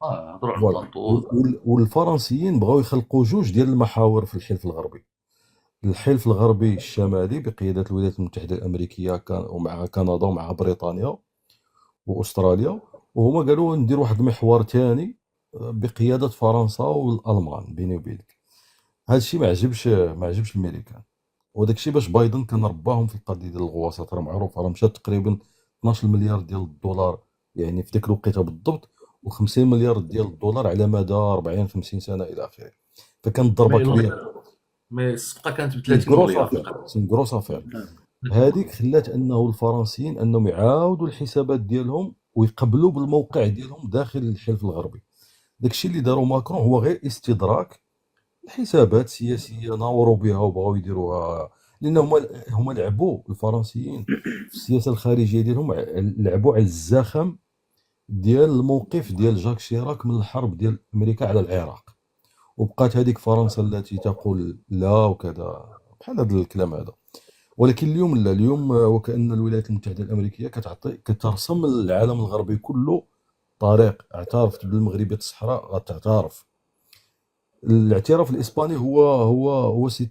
هضروا على فوالا. البلاطو. والفرنسيين بغاو يخلقوا 2 ديال المحاور في الحلف الغربي. الحلف الغربي الشمالي بقياده الولايات المتحده الامريكيه ومع كندا ومع بريطانيا واستراليا، وهما قالوا ندير واحد المحور ثاني بقياده فرنسا والالمان. بيني وبينك هذا الشيء ما عجبش الامريكان، وداك الشيء باش بايدن كان رباهم في القضيه ديال الغواصات. راه معروف، راه مشات تقريبا 12 مليار ديال الدولار يعني في ديك الوقيته بالضبط، و50 مليار ديال الدولار على مدى 40 50 سنه الى اخره. فكانت ضربه كبيره. مي الصفقه كانت ب 30 مليار. سي غروس افير. هذيك خلات انه الفرنسيين انهم يعاودوا الحسابات ديالهم ويقبلوا بالموقع ديالهم داخل الحلف الغربي. داكشي اللي داروا ماكرون هو غير استدراك الحسابات السياسيه، ناوروا بها وبغاو يديروها لان هما لعبوا الفرنسيين في السياسه الخارجيه ديالهم، لعبوا على الزخم ديال الموقف ديال جاك شيراك من الحرب ديال امريكا على العراق، وبقات هذيك فرنسا التي تقول لا وكذا بحال هذا الكلام هذا. ولكن اليوم لا، اليوم وكأن الولايات المتحدة الأمريكية كترسم العالم الغربي كله طريق. اعترفت بالمغربية الصحراء غتعترف. الاعتراف الإسباني هو سي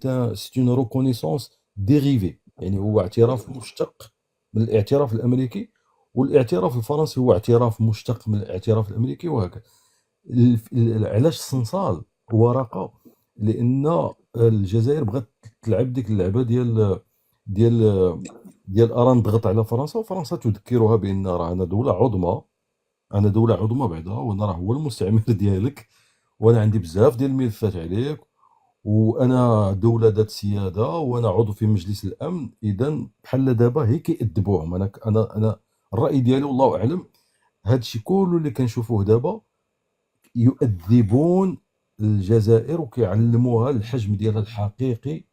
اون ريكونيسونس ديريفي، يعني هو اعتراف مشتق من الاعتراف الأمريكي، والاعتراف الفرنسي هو اعتراف مشتق من الاعتراف الأمريكي، وهكذا. علاش الصنصال ورقة؟ لأن الجزائر بغات تلعب ديك اللعبة ديال ارى نضغط على فرنسا، وفرنسا تذكرها بان راه انا دوله عظمى، انا دوله عظمى بعدا، وانا راه هو المستعمر ديالك، وانا عندي بزاف ديال الملفات عليك، وانا دوله ذات سياده، وانا عضو في مجلس الامن. اذا بحال دابا هي كيأدبوهم. انا الراي ديالي والله اعلم، هادشي كله اللي كنشوفوه دابا يؤدبون الجزائر وكيعلموها الحجم ديالها الحقيقي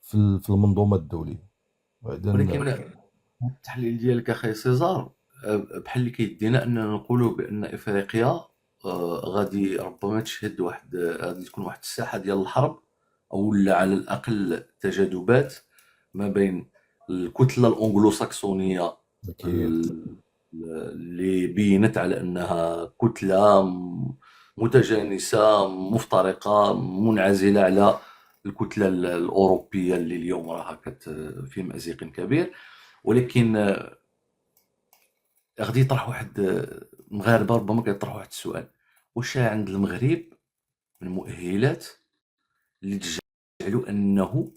في المنظومه الدوليه. بعدين ولكن التحليل ديالك اخي سيزار بحال اللي كيدينا اننا نقولوا بان افريقيا غادي ربما تشهد غادي تكون واحد الساحه ديال الحرب، او لا على الاقل تجاذبات ما بين الكتله الانجلو ساكسونيه اكيد اللي بينت على انها كتله متجانسه مفترقه منعزله على الكتله الاوروبيه اللي اليوم راها في مازق كبير. ولكن غادي يطرح واحد المغاربه ربما كيطرحوا واحد السؤال: واش عند المغرب من مؤهلات اللي تجعلوا انه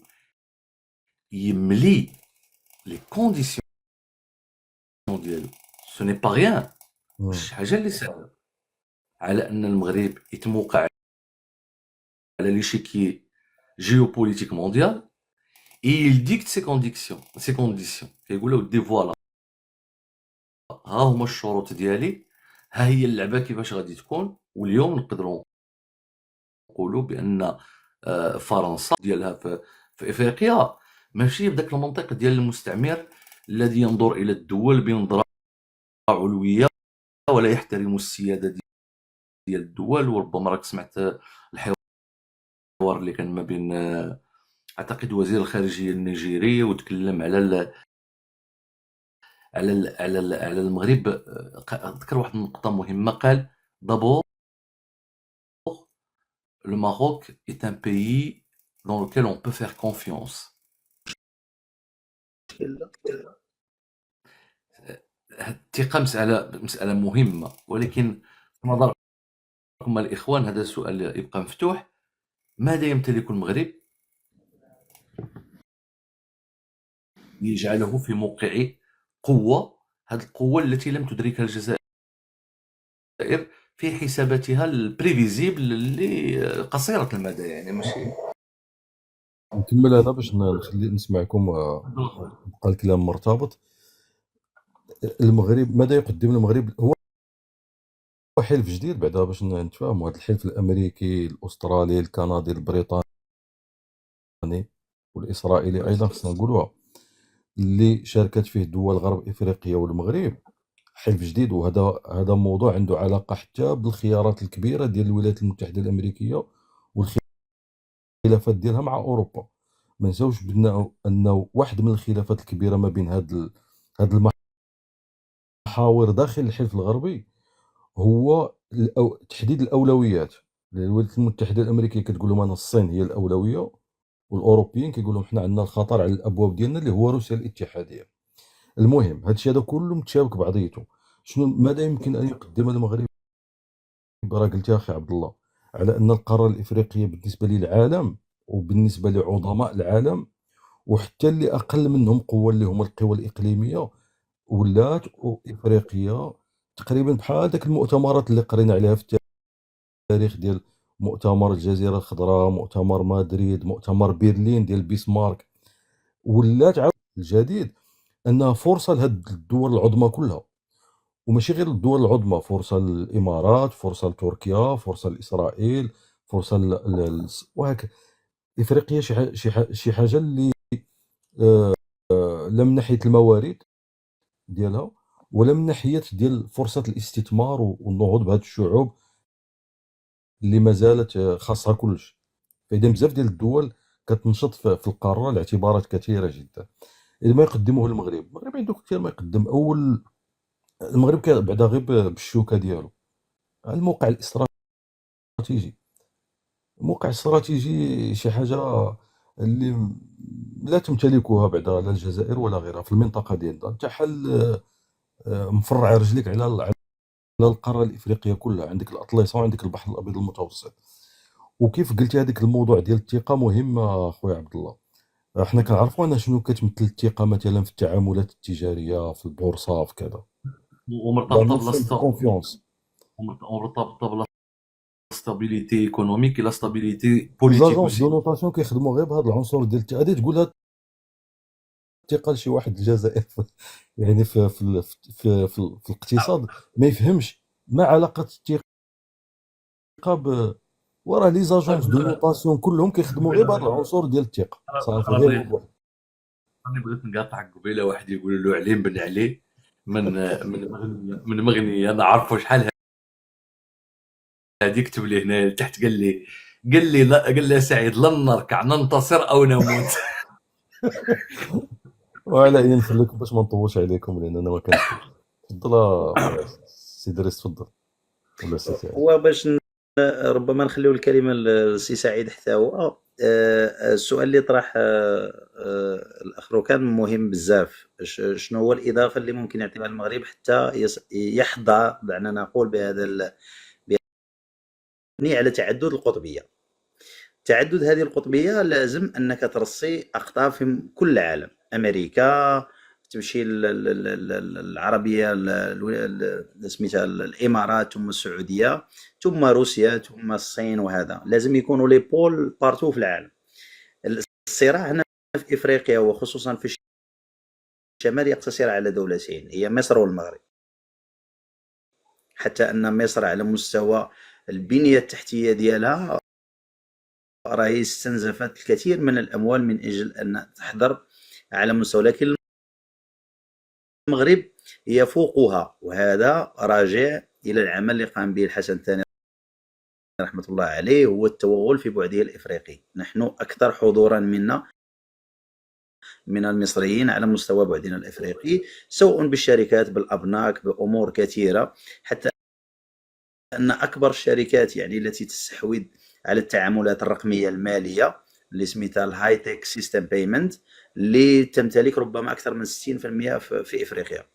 يملي لي كونديسيون ديالو؟ سو ني با غيان، واش حاجه اللي سهله على ان المغرب يتموقع على ليشيكي géopolitique mondial et il dicte ses conditions. كيقول ودي فوالا ها هما الشروط ديالي، ها هي اللعبه كيفاش غادي تكون. واليوم نقدروا نقولوا بان فرنسا ديالها في افريقيا ماشي بداك المنطق ديال المستعمر الذي ينظر الى الدول بنظره علويه ولا يحترم السياده ديال الدول. وربما راك سمعت الحوار اللي كان ما بين اعتقد وزير الخارجيه النيجيري، وتكلم على المغرب. ذكر واحد النقطه مهمه، قال d'abord le Maroc est un pays dans lequel on peut faire confiance. الثقه مساله مهمه، ولكن في نظركم الاخوان هذا السؤال يبقى مفتوح: ماذا يمتلك المغرب يجعله في موقع قوة، هذه القوة التي لم تدركها الجزائر في حساباتها البريفيزيبل اللي قصيرة المدى؟ يعني ماشي نكمل هذا باش نخلي نسمعكم بقى الكلام مرتبط. المغرب ماذا يقدم المغرب؟ هو حلف جديد بعدا باش نتفاهموا. هذا الحلف الامريكي الاسترالي الكندي البريطاني والاسرائيلي ايضا خصنا نقولوها، اللي شاركت فيه دول غرب افريقيا والمغرب، حلف جديد. وهذا موضوع عنده علاقه حتى بالخيارات الكبيره ديال الولايات المتحده الامريكيه والخلافات ديالها مع اوروبا. ما نساوش انه واحد من الخلافات الكبيره ما بين هاد المحاور داخل الحلف الغربي هو تحديد الاولويات. الولايات المتحده الامريكيه كتقول لهم انا الصين هي الاولويه، والاوروبيين كيقول لهم حنا عندنا الخطر على الابواب ديالنا اللي هو روسيا الاتحاديه. المهم هادشي هذا كله متشابك بعضيته. ماذا يمكن ان يقدم المغرب؟ راه قلت يا اخي عبد الله على ان القاره الافريقيه بالنسبه للعالم وبالنسبه لعظماء العالم وحتى اللي اقل منهم قوه اللي هما القوى الاقليميه، ولات افريقيا تقريبا بحال داك المؤتمرات اللي قرينا عليها في التاريخ ديال مؤتمر الجزيره الخضراء، مؤتمر مدريد، مؤتمر برلين ديال بيسمارك، ولات عاود الجديد انها فرصه لهاد الدول العظمى كلها، وماشي غير الدول العظمى، فرصه للامارات، فرصه لتركيا، فرصه لاسرائيل، فرصه وهكذا. افريقيا شي حاجه اللي لا من ناحيه الموارد ديالها ولا من ناحيه ديال فرصه الاستثمار والنهوض بهذه الشعوب اللي ما زالت خاصها كلش. فاذا بزاف ديال الدول كتنشط في القاره لاعتبارات كثيره جدا. اذا ما يقدمه المغرب عنده كثير ما يقدم. المغرب بعدا غير بالشوكه ديالو الموقع الاستراتيجي. الموقع الاستراتيجي شي حاجه اللي لا تمتلكها بعدا لا الجزائر ولا غيرها في المنطقه ديالنا. انت حل مفرع رجليك على القاره الافريقيه كلها. عندك الاطلسي وعندك البحر الابيض المتوسط. وكيف قلتي هذيك الموضوع ديال الثقه مهم اخويا عبد الله. احنا كنعرفوا انا شنو كتمثل الثقه مثلا في التعاملات التجاريه في البورصه في كذا. لا ومرتبطه نوسيون دو كونفيونس. ومرتبطه بلا ستابيليتي ايكونوميك لا ستابيليتي لي بوليتيك زاجونس دو اوسي. نوتاسيون كيخدموا غير بهذا العنصر ديال الثقه. غادي تقولها الثقه لشي واحد الجزائر يعني في الاقتصاد ما يفهمش ما علاقه الثقه وراه لي زاجونس دو نوتاسيون كلهم كيخدموا غير بهذا العنصر ديال الثقه صافي انا غير بغيت هو. انا بغيت نقاطعك قبيله. واحد يقول له عليم بن علي من مغنيه نعرفوا شحال هذه. كتب لي هنا تحت قال لي سعيد لن نركع ننتصر او نموت. وعلى اي نخليكم باش ما نطولش عليكم لان انا ما كنسكتش. تفضل اخويا سي دريس تفضل ولا سي سعيد. وباش ربما نخليو الكلمه للسي سعيد حتى هو. السؤال اللي طرح الاخ روكان مهم بزاف. شنو هو الاضافه اللي ممكن يعطيها المغرب حتى يحظى دعنا نقول بهذا على تعدد القطبيه. تعدد هذه القطبيه لازم انك ترصي اقطاب في كل العالم. امريكا تمشي العربيه سميتها الامارات ثم السعوديه ثم روسيا ثم الصين. وهذا لازم يكونوا لي بول بارتو في العالم. الصراع هنا في افريقيا وخصوصا في الشمال يقتصر على دولتين هي مصر والمغرب. حتى ان مصر على مستوى البنيه التحتيه ديالها راهي استنزفت الكثير من الاموال من اجل ان تحضر على مستوى، لكن المغرب يفوقها. وهذا راجع الى العمل اللي قام به الحسن الثاني رحمه الله عليه هو التوغل في بعده الافريقي. نحن اكثر حضورا منا من المصريين على مستوى بعدنا الافريقي سواء بالشركات بالابناك بامور كثيره. حتى ان اكبر الشركات يعني التي تستحوذ على التعاملات الرقميه الماليه اللي سميتها الهاي تك سيستم بيمنت اللي تمتلك ربما اكثر من 60% في افريقيا.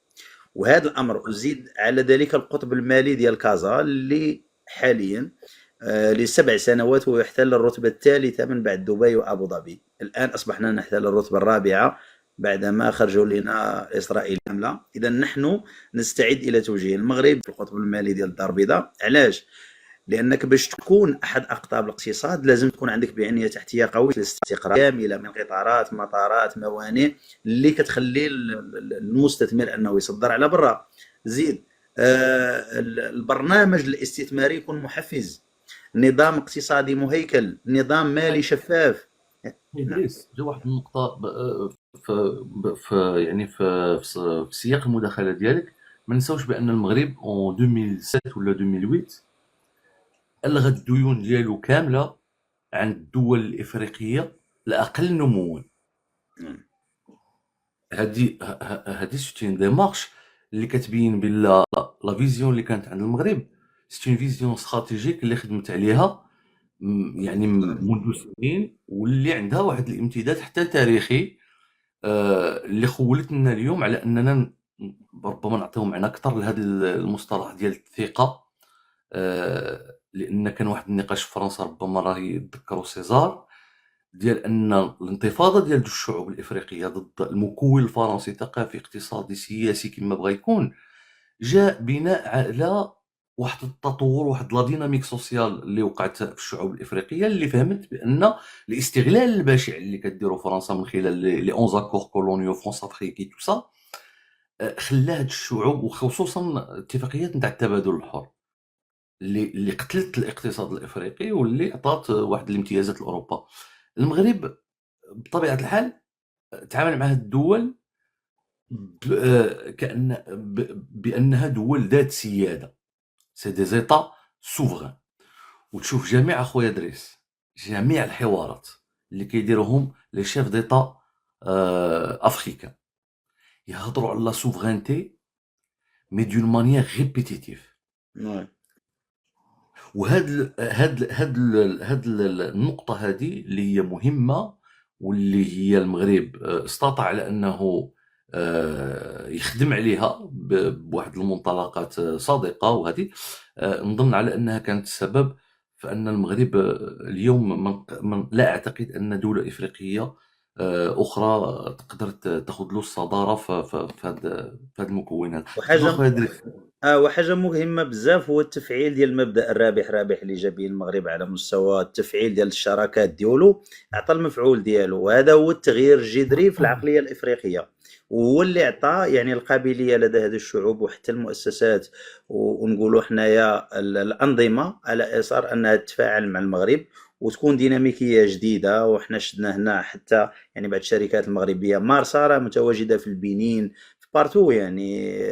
وهذا الامر ازيد على ذلك القطب المالي ديال كازا اللي حاليا ل7 سنوات ويحتل الرتبه الثالثه من بعد دبي وابو ظبي. الان اصبحنا نحتل الرتبه الرابعه بعدما خرجوا لنا اسرائيل كامله. اذا نحن نستعد الى توجيه المغرب في القطب المالي ديال الدار البيضاء. علاش؟ لانك باش تكون احد اقطاب الاقتصاد لازم تكون عندك بنيه تحتيه قويه الاستقرار كامله من قطارات مطارات موانئ اللي كتخلي المستثمر انه يصدر على برا. زيد البرنامج الاستثماري يكون محفز، نظام اقتصادي مهيكل، نظام مالي شفاف. ادريس جا واحد النقطه في يعني في سياق المداخله ديالك. ما نساوش بان المغرب اون 2007 ولا 2008 الغى الديون ديالو كامله عند الدول الافريقيه الاقل نموا. هذه ستين ديمارش اللي كتبين بلا لا فيزيون اللي كانت عند المغرب ستين فيزيون استراتيجيك اللي خدمت عليها يعني منذ سنين واللي عندها واحد الامتداد حتى تاريخي اللي خولتنا اليوم على اننا ربما نعطيو معنى اكثر لهذا المصطلح ديال الثقه. لان كان واحد النقاش في فرنسا ربما راه يتذكروا سيزار ديال ان الانتفاضه ديال الشعوب الافريقيه ضد المكون الفرنسي ثقافي اقتصادي سياسي كما بغى يكون جاء بناء على واحد التطور واحد لا ديناميك سوسيال اللي وقعت في الشعوب الافريقيه اللي فهمت بان الاستغلال البشع اللي كديروا فرنسا من خلال لي 11 اكور كولونيو فرنسا افريقي تو سا خلى هاد الشعوب وخصوصا اتفاقيات نتاع التبادل الحر اللي قتلت الاقتصاد الافريقي واللي عطات واحد الامتيازات لاوروبا. المغرب بطبيعه الحال تعامل مع هاد الدول بانها دول ذات سياده، سي دي زيتا سوفران. وتشوف جميع اخويا دريس، جميع الحوارات اللي كيديروهم لي شيف ديتا افريكان يهضروا على لا سوفرانتي مي دون مانيير ريبيتيتيف. وي. هاد النقطة هذه اللي هي مهمة، واللي هي المغرب استطاع على أنه يخدم عليها بواحد المنطلقات صادقة، وهذه نظن على أنها كانت السبب في أن المغرب اليوم لا أعتقد أن دولة إفريقية أخرى تقدر تاخذ له الصدارة في هاد المكونات. وحاجه مهمه بزاف هو التفعيل ديال المبدا الرابح رابح اللي جاب المغرب على مستوى التفعيل ديال الشراكات ديالو، عطى المفعول ديالو، وهذا هو التغيير الجذري في العقليه الافريقيه، وهو اللي عطى يعني القابليه لدى هذه الشعوب وحتى المؤسسات ونقولوا حنايا الانظمه على اثار انها تتفاعل مع المغرب وتكون ديناميكيه جديده. وحنا شدنا هنا حتى يعني بعض الشركات المغربيه مارسه راه متواجده في البنين بارتو، يعني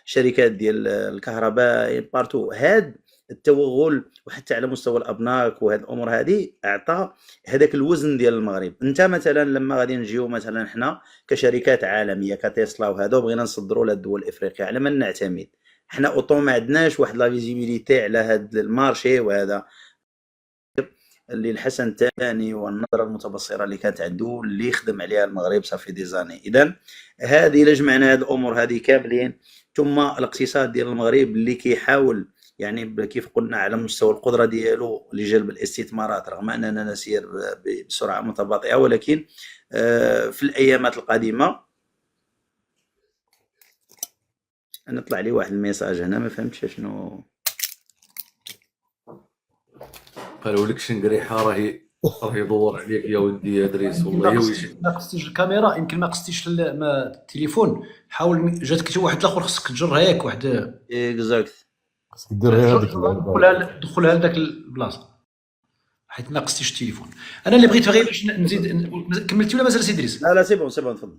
شركات ديال الكهرباء بارتو. هاد التوغل وحتى على مستوى الابناك وهاد الامور هذه اعطى هذاك الوزن ديال المغرب. انت مثلا لما غادي نجيو مثلا حنا كشركات عالميه كتسلا وهذا وبغينا نصدروا للدول الافريقيه، على من نعتمد؟ حنا اوطو ما عندناش واحد لا فيزيبيليتي على هاد المارشي، وهذا اللي الحسن الثاني والنظره المتبصره اللي كانت عنده اللي يخدم عليها المغرب صافي دي زاني. اذا هذه الا جمعنا هاد الامور هذه كاملين، ثم الاقتصاد ديال المغرب اللي كيحاول يعني كيف قلنا على مستوى القدره ديالو لجلب الاستثمارات، رغم اننا نسير بسرعه متباطئه، ولكن في الايامات القادمه انا طلع لي واحد الميساج هنا ما فهمتش شنو قالوا لك شنقريحه راه يدور عليك يا ولدي يا دريس. والله ما قصتيش الكاميرا، يمكن ما قصتيش التليفون. حاول جاتك حتى واحد الاخر خصك تجر هيك واحد اكزاكت خصك دير هذيك دخلها لذاك البلاصه حيت ما قصتيش التليفون. انا اللي بغيت غير باش نزيد. كملتي ولا مازال سي دريس؟ لا سي بون تفضل.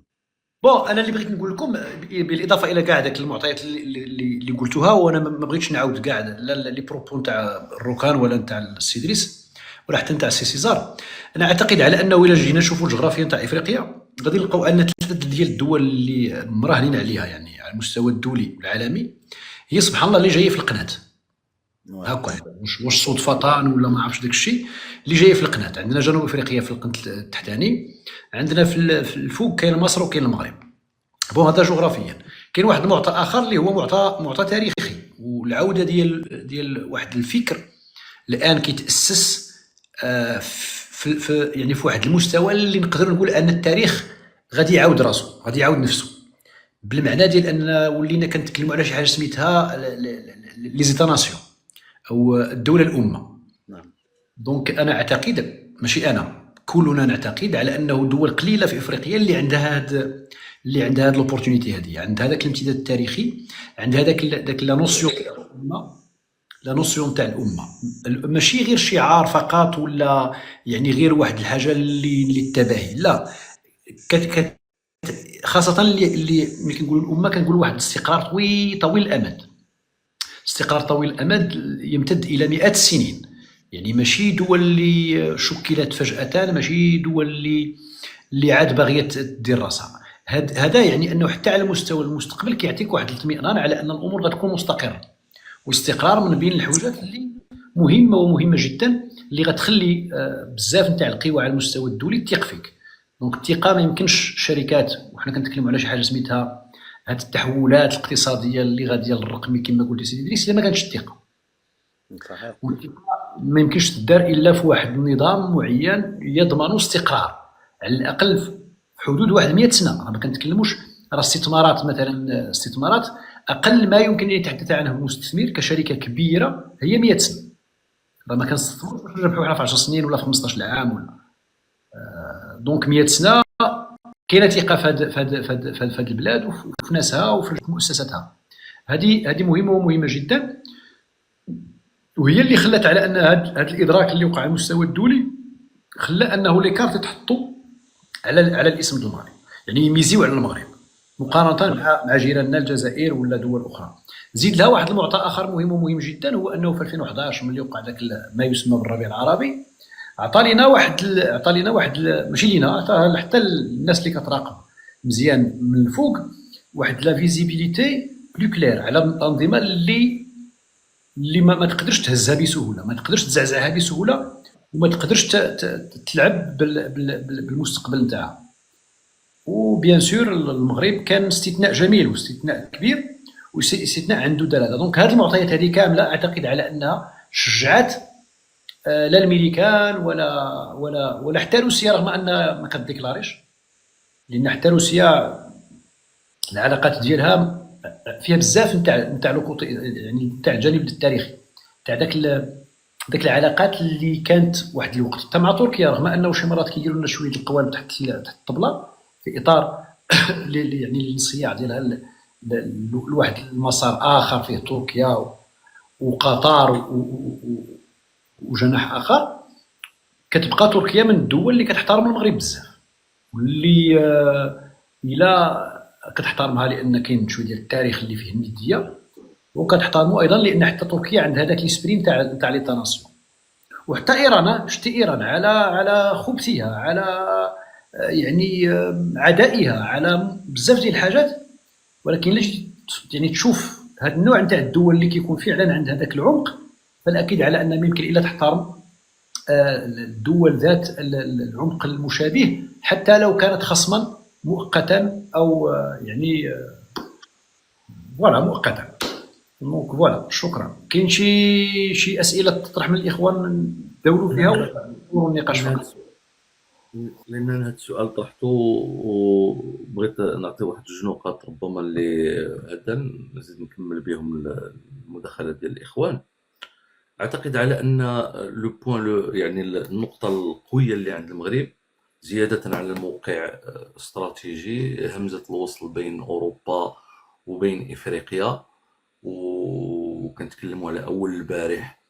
بون انا اللي بغيت نقول لكم بالاضافه الى كاع داك المعطيات اللي قلتوها، وانا ما بغيتش نعاود كاع لا لي بروبو نتاع الروكان ولا نتاع السيدريس ولا حتى نتاع السي سيزار. انا اعتقد على انه الا جينا نشوفوا الجغرافيا نتاع افريقيا غادي نلقاو ان ثلاثه ديال الدول اللي مراهنين عليها يعني على المستوى الدولي والعالمي هي سبحان الله اللي جايه في القناه هكا. واش صدفه ولا ما عرفتش داك الشيء اللي جايه في القناه. عندنا جنوب افريقيا في القنت التحتاني، عندنا في الفوق كاين مصر وكاين المغرب. بون هذا جغرافيا. كاين واحد المعطى اخر اللي هو معطى تاريخي، والعوده ديال واحد الفكر الان كيتاسس في يعني في واحد المستوى اللي نقدر نقول ان التاريخ غادي يعاود راسو، غادي يعاود نفسه، بالمعنى ديال ان ولينا كنتكلموا على شي حاجه سميتها لي زيتا ناسيون او الدوله الامه. دونك انا اعتقد، ماشي انا، كلنا نعتقد على انه دول قليله في افريقيا اللي عندها هاد لوبورتونيتي هذه، عندها هذاك الامتداد التاريخي، عندها داك لا نوسيون لا نوسيون تاع الامه، ماشي غير شعار فقط ولا يعني غير واحد الحاجه اللي التباهي، لا، خاصه اللي ملي كنقولوا الامه كنقولوا واحد الاستقرار طويل الامد. استقرار طويل الامد يمتد الى مئات السنين، يعني ماشي دول اللي شكلت فجأة، ماشي دول اللي عاد باغيه دير راسها. هذا يعني انه حتى على مستوى المستقبل كيعطيك واحد الاطمئنان على ان الامور غتكون مستقره، واستقرار من بين الحوجات اللي مهمه جدا، اللي غتخلي بزاف نتاع القوى على المستوى الدولي تثق فيك. دونك الثقه ما يمكنش شركات، وحنا كنتكلموا على شي حاجه سميتها هاد التحولات الاقتصاديه اللي غاديه للرقمي كما قلتي سيدي ادريس، الا ما كانتش الثقه. صحيح. ما يمكنش تدار الا في واحد النظام معين يضمن استقرار على الاقل في حدود واحد 100 سنه. ما كنتكلموش راه استثمارات، مثلا استثمارات اقل ما يمكن ان يتحدث عنه المستثمر كشركه كبيره هي 100 سنه. راه ما كنستثمروش باش نربحوا حنا في 10 سنين ولا في 15 عام ولا دونك 100 سنه كاينه ثقه في هذه البلاد وفي ناسها وفي مؤسساتها. هذه مهمه جدا، وهي اللي خلت على ان هذا الادراك اللي وقع على المستوى الدولي خلى انه لي كارت تحطوا على الاسم ديال المغرب. يعني يميزيو على المغرب مقارنه مع جيراننا الجزائر ولا دول اخرى. زيد لها واحد المعطى اخر مهم ومهم جدا، هو انه في 2011 ملي وقع ذاك ما يسمى بالربيع العربي عطى لنا واحد ماشي لينا، عطاها حتى الناس اللي كتراقب مزيان من الفوق واحد لا فيزيبيليتي بلو كلير على الانظمه اللي ما تقدرش تهزها بسهوله، ما تقدرش تزعزعها بسهوله، وما تقدرش تلعب بالمستقبل نتاعها. وبيان سور المغرب كان استثناء جميل واستثناء كبير واستثناء عنده دلاله. دونك هذه المعطيات هذه كامله اعتقد على انها شجعت لا الميريكان ولا حتى روسيا، رغم ان ما كتديكلاريش، لان حتى روسيا العلاقات ديالها فيها بزاف نتاع يعني نتاع الجانب التاريخي تاع داك العلاقات اللي كانت واحد الوقت حتى مع تركيا، رغم انه شي مرات كيديروا لنا شويه القوالب تحت الطبله في اطار يعني الانصياع ديالها لواحد المسار اخر فيه تركيا وقطر وجناح اخر. كتبقى تركيا من الدول اللي كتحترم المغرب بزاف، واللي الا كتحترمها لان كاين شويه ديال التاريخ اللي فيه النديه، وكتحترمو ايضا لان حتى تركيا عندها داك ليسبري نتاع لي تاناسيون. وحتى ايران، شتي ايران على خبثها، على يعني عدائها، على بزاف ديال الحاجات، ولكن الا يعني تشوف هذا النوع نتاع الدول اللي كيكون فعلا عندها ذاك العمق، فالاكيد على ان ممكن الا تحترم الدول ذات العمق المشابه، حتى لو كانت خصما مؤقتا او يعني فوالا مؤقتا. دونك فوالا، شكرا. كاين شي اسئله تطرح من الاخوان نداولوا فيها ولا النقاش فقط؟ لان انا هذا السؤال طرحته وبغيت نعطي واحد جوج نقاط ربما اللي هذا نزيد نكمل بهم المداخله ديال الاخوان. اعتقد على ان لو بوين يعني النقطه القويه اللي عند المغرب زياده على الموقع استراتيجي، همزه الوصل بين اوروبا وبين افريقيا. وكنتكلموا على اول البارح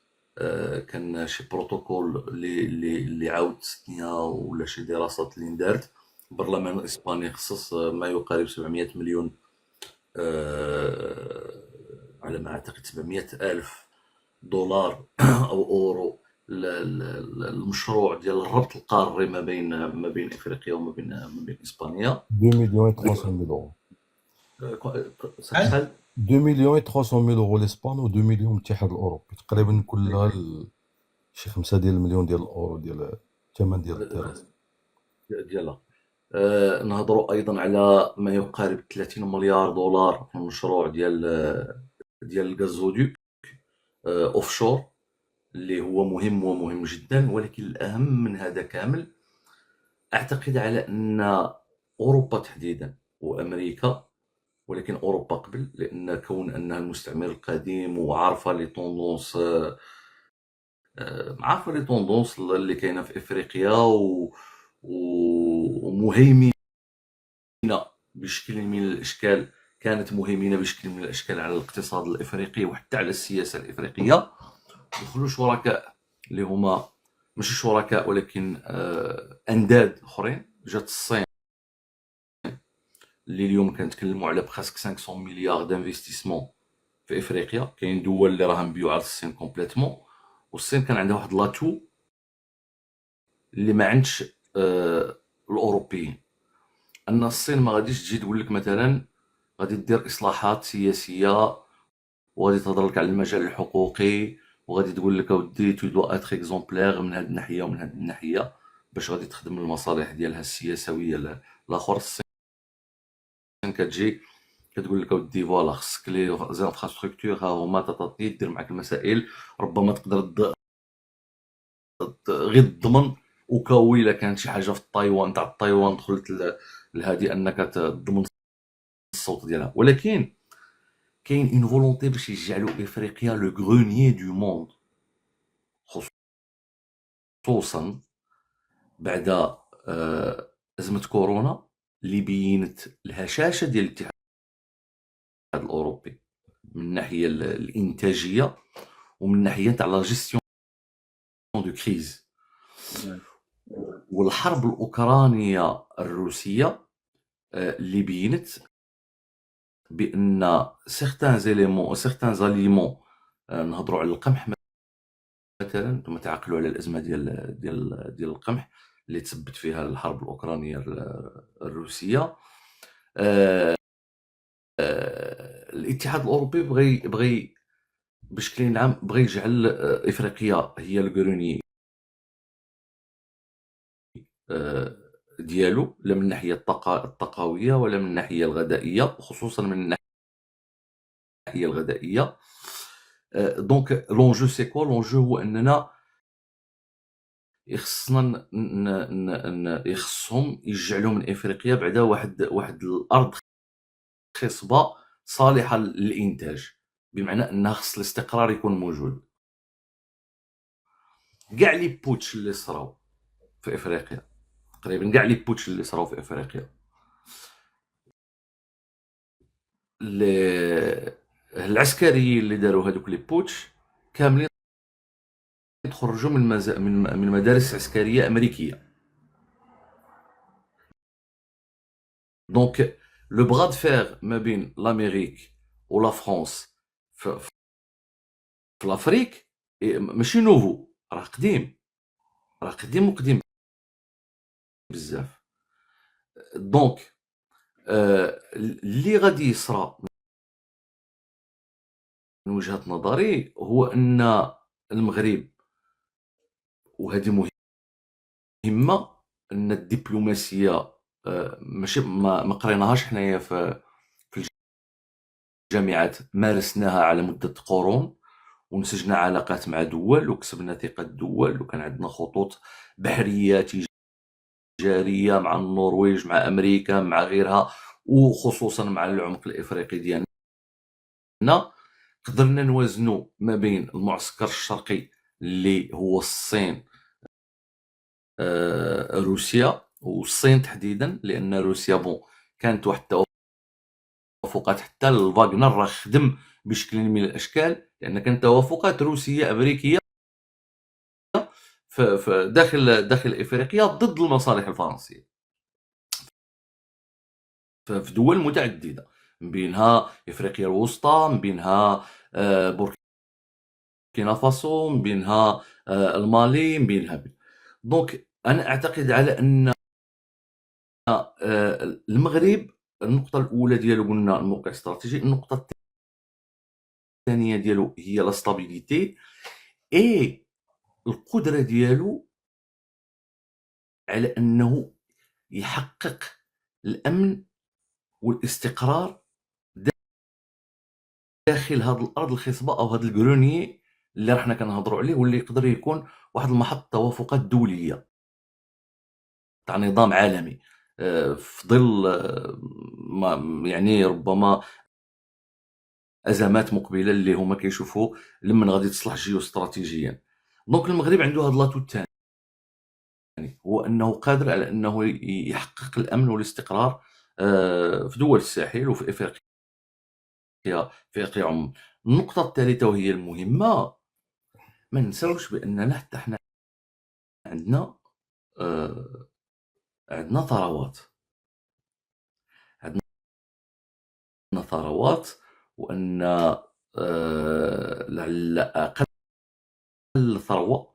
كان شي بروتوكول اللي عاود تسنيا ولا شي دراسات اللي اندارت. البرلمان الاسباني خصص ما يقارب 700 مليون على ما اعتقد 700 الف دولار او اورو المشروع ديال الربط القاري ما بين افريقيا وما بين اسبانيا. 2 مليون و 300 ميل اورو. شحال؟ 2 مليون و 300 ميل اورو لاسبان و 2 مليون الاتحاد الاوروبي، تقريبا كلها شي 5 ديال المليون ديال الاورو ديال الثمن ديال الدراسه ديالها. نهضروا ايضا على ما يقارب 30 مليار دولار في المشروع ديال الغازوديوك اوفشور، اللي هو مهم جدا. ولكن الاهم من هذا كامل اعتقد على ان اوروبا تحديدا وامريكا، ولكن اوروبا قبل، لان كون انها المستعمر القديم وعارفه لي طوندونس اللي كاينه في افريقيا ومهيمنه بشكل من الاشكال، كانت مهيمنه بشكل من الاشكال على الاقتصاد الافريقي وحتى على السياسه الافريقيه. دخلوا شركاء اللي هما ماشي شركاء ولكن انداد اخرين. جات الصين اللي اليوم كنتكلموا على بخاسك 500 مليار دانفستيسمون في افريقيا. كاين دول اللي راهم بيو على الصين كومبليتمون، والصين كان عندها واحد لاتو اللي ما عندش الاوروبيين. ان الصين ما غاديش تجي تقول لك مثلا غادي دير اصلاحات سياسيه وغادي تهضر لك على المجال الحقوقي وغادي تقول لك اودي تو دو اتر اكزومبلير من هذه الناحيه ومن هذه الناحيه باش غادي تخدم المصالح ديالها السياسويه. الاخر الصين كتجي كتقول لك اودي فوالا خصك لي زانفراستركتور ها هما تطي دير معك المسائل، ربما تقدر غير تضمن وكاوي الا كانت شي حاجه في تايوان تاع تايوان دخلت لهذه انك تضمن الصوت ديالها. ولكن كاين اون فولونتي باش يجعلوا افريقيا لو غرونيي دو موند، خصوصا بعد ازمه كورونا اللي بينت الهشاشه ديال الاتحاد الاوروبي من الناحيه الانتاجيه ومن الناحيه تاع لا جيستيون دو كريز. والحرب الاوكرانيه الروسيه اللي بينت بان سيغتان زيليمون سيغتان زاليمون، نهضروا على القمح مثلا، انتم تعقلوا على الازمه ديال القمح اللي تسبت فيها الحرب الاوكرانيه الروسيه. الاتحاد الاوروبي بغى بشكل عام بغى يجعل افريقيا هي الكروني ديالو، لا من الناحيه الطاقويه ولا من الناحيه الغذائيه، وخصوصا من الناحيه الغذائيه. دونك لونجو سي كوا؟ لونجو هو اننا يخصنا يخصهم يجعلوا من افريقيا بعدا واحد الارض خصبه صالحه للانتاج، بمعنى انها خص الاستقرار يكون موجود. كاع لي بوتش اللي صراو في افريقيا، تقريبا كاع لي بوتش اللي صراو في افريقيا، العسكريين اللي داروا هذوك لي بوتش كاملين تخرجوا من مدارس عسكريه امريكيه. دونك لو بغا دو فير ما بين لامريك ولا فرنسا في الافريك ماشي نوفو، راه قديم، وقديم بزاف. دونك اللي غادي يصرى من وجهة نظري هو ان المغرب، وهذه مهمه، ان الدبلوماسيه ماشي ما قريناهاش حنايا في الجامعات، مارسناها على مده قرون، ونسجنا علاقات مع دول وكسبنا ثقه الدول، وكان عندنا خطوط بحريه تجاريه مع النرويج، مع امريكا، مع غيرها، وخصوصا مع العمق الافريقي ديالنا. قدرنا نوازنوا ما بين المعسكر الشرقي اللي هو الصين، روسيا، والصين تحديدا، لان روسيا بون كانت واحد التوافقات، حتى الفاغنر راه خدم بشكل من الاشكال، لان كانت توافقات روسيه امريكيه في داخل افريقيا ضد المصالح الفرنسيه في دول متعدده، من بينها افريقيا الوسطى، من بينها بوركينا فاسو، من بينها المالي، من بينها. دونك انا اعتقد على ان المغرب، النقطه الاولى ديالو قلنا الموقع الاستراتيجي، النقطه الثانيه ديالو هي لا ستابيليتي، اي القدره ديالو على انه يحقق الامن والاستقرار داخل هذه الارض الخصبه او هذا الكروني اللي راحنا كنهضروا عليه، واللي يقدر يكون واحد المحط توافقات دوليه تاع نظام عالمي في ظل يعني ربما ازمات مقبله اللي هما كيشوفوا لمن غادي تصلح جيو استراتيجيا. دونك المغرب عنده هذا لاتو الثاني، هو انه قادر على انه يحقق الامن والاستقرار في دول الساحل وفي افريقيا عموما. النقطه الثالثه وهي المهمه، ما نساوش باننا حتى حنا عندنا ثروات، وان لعل اقل ثروه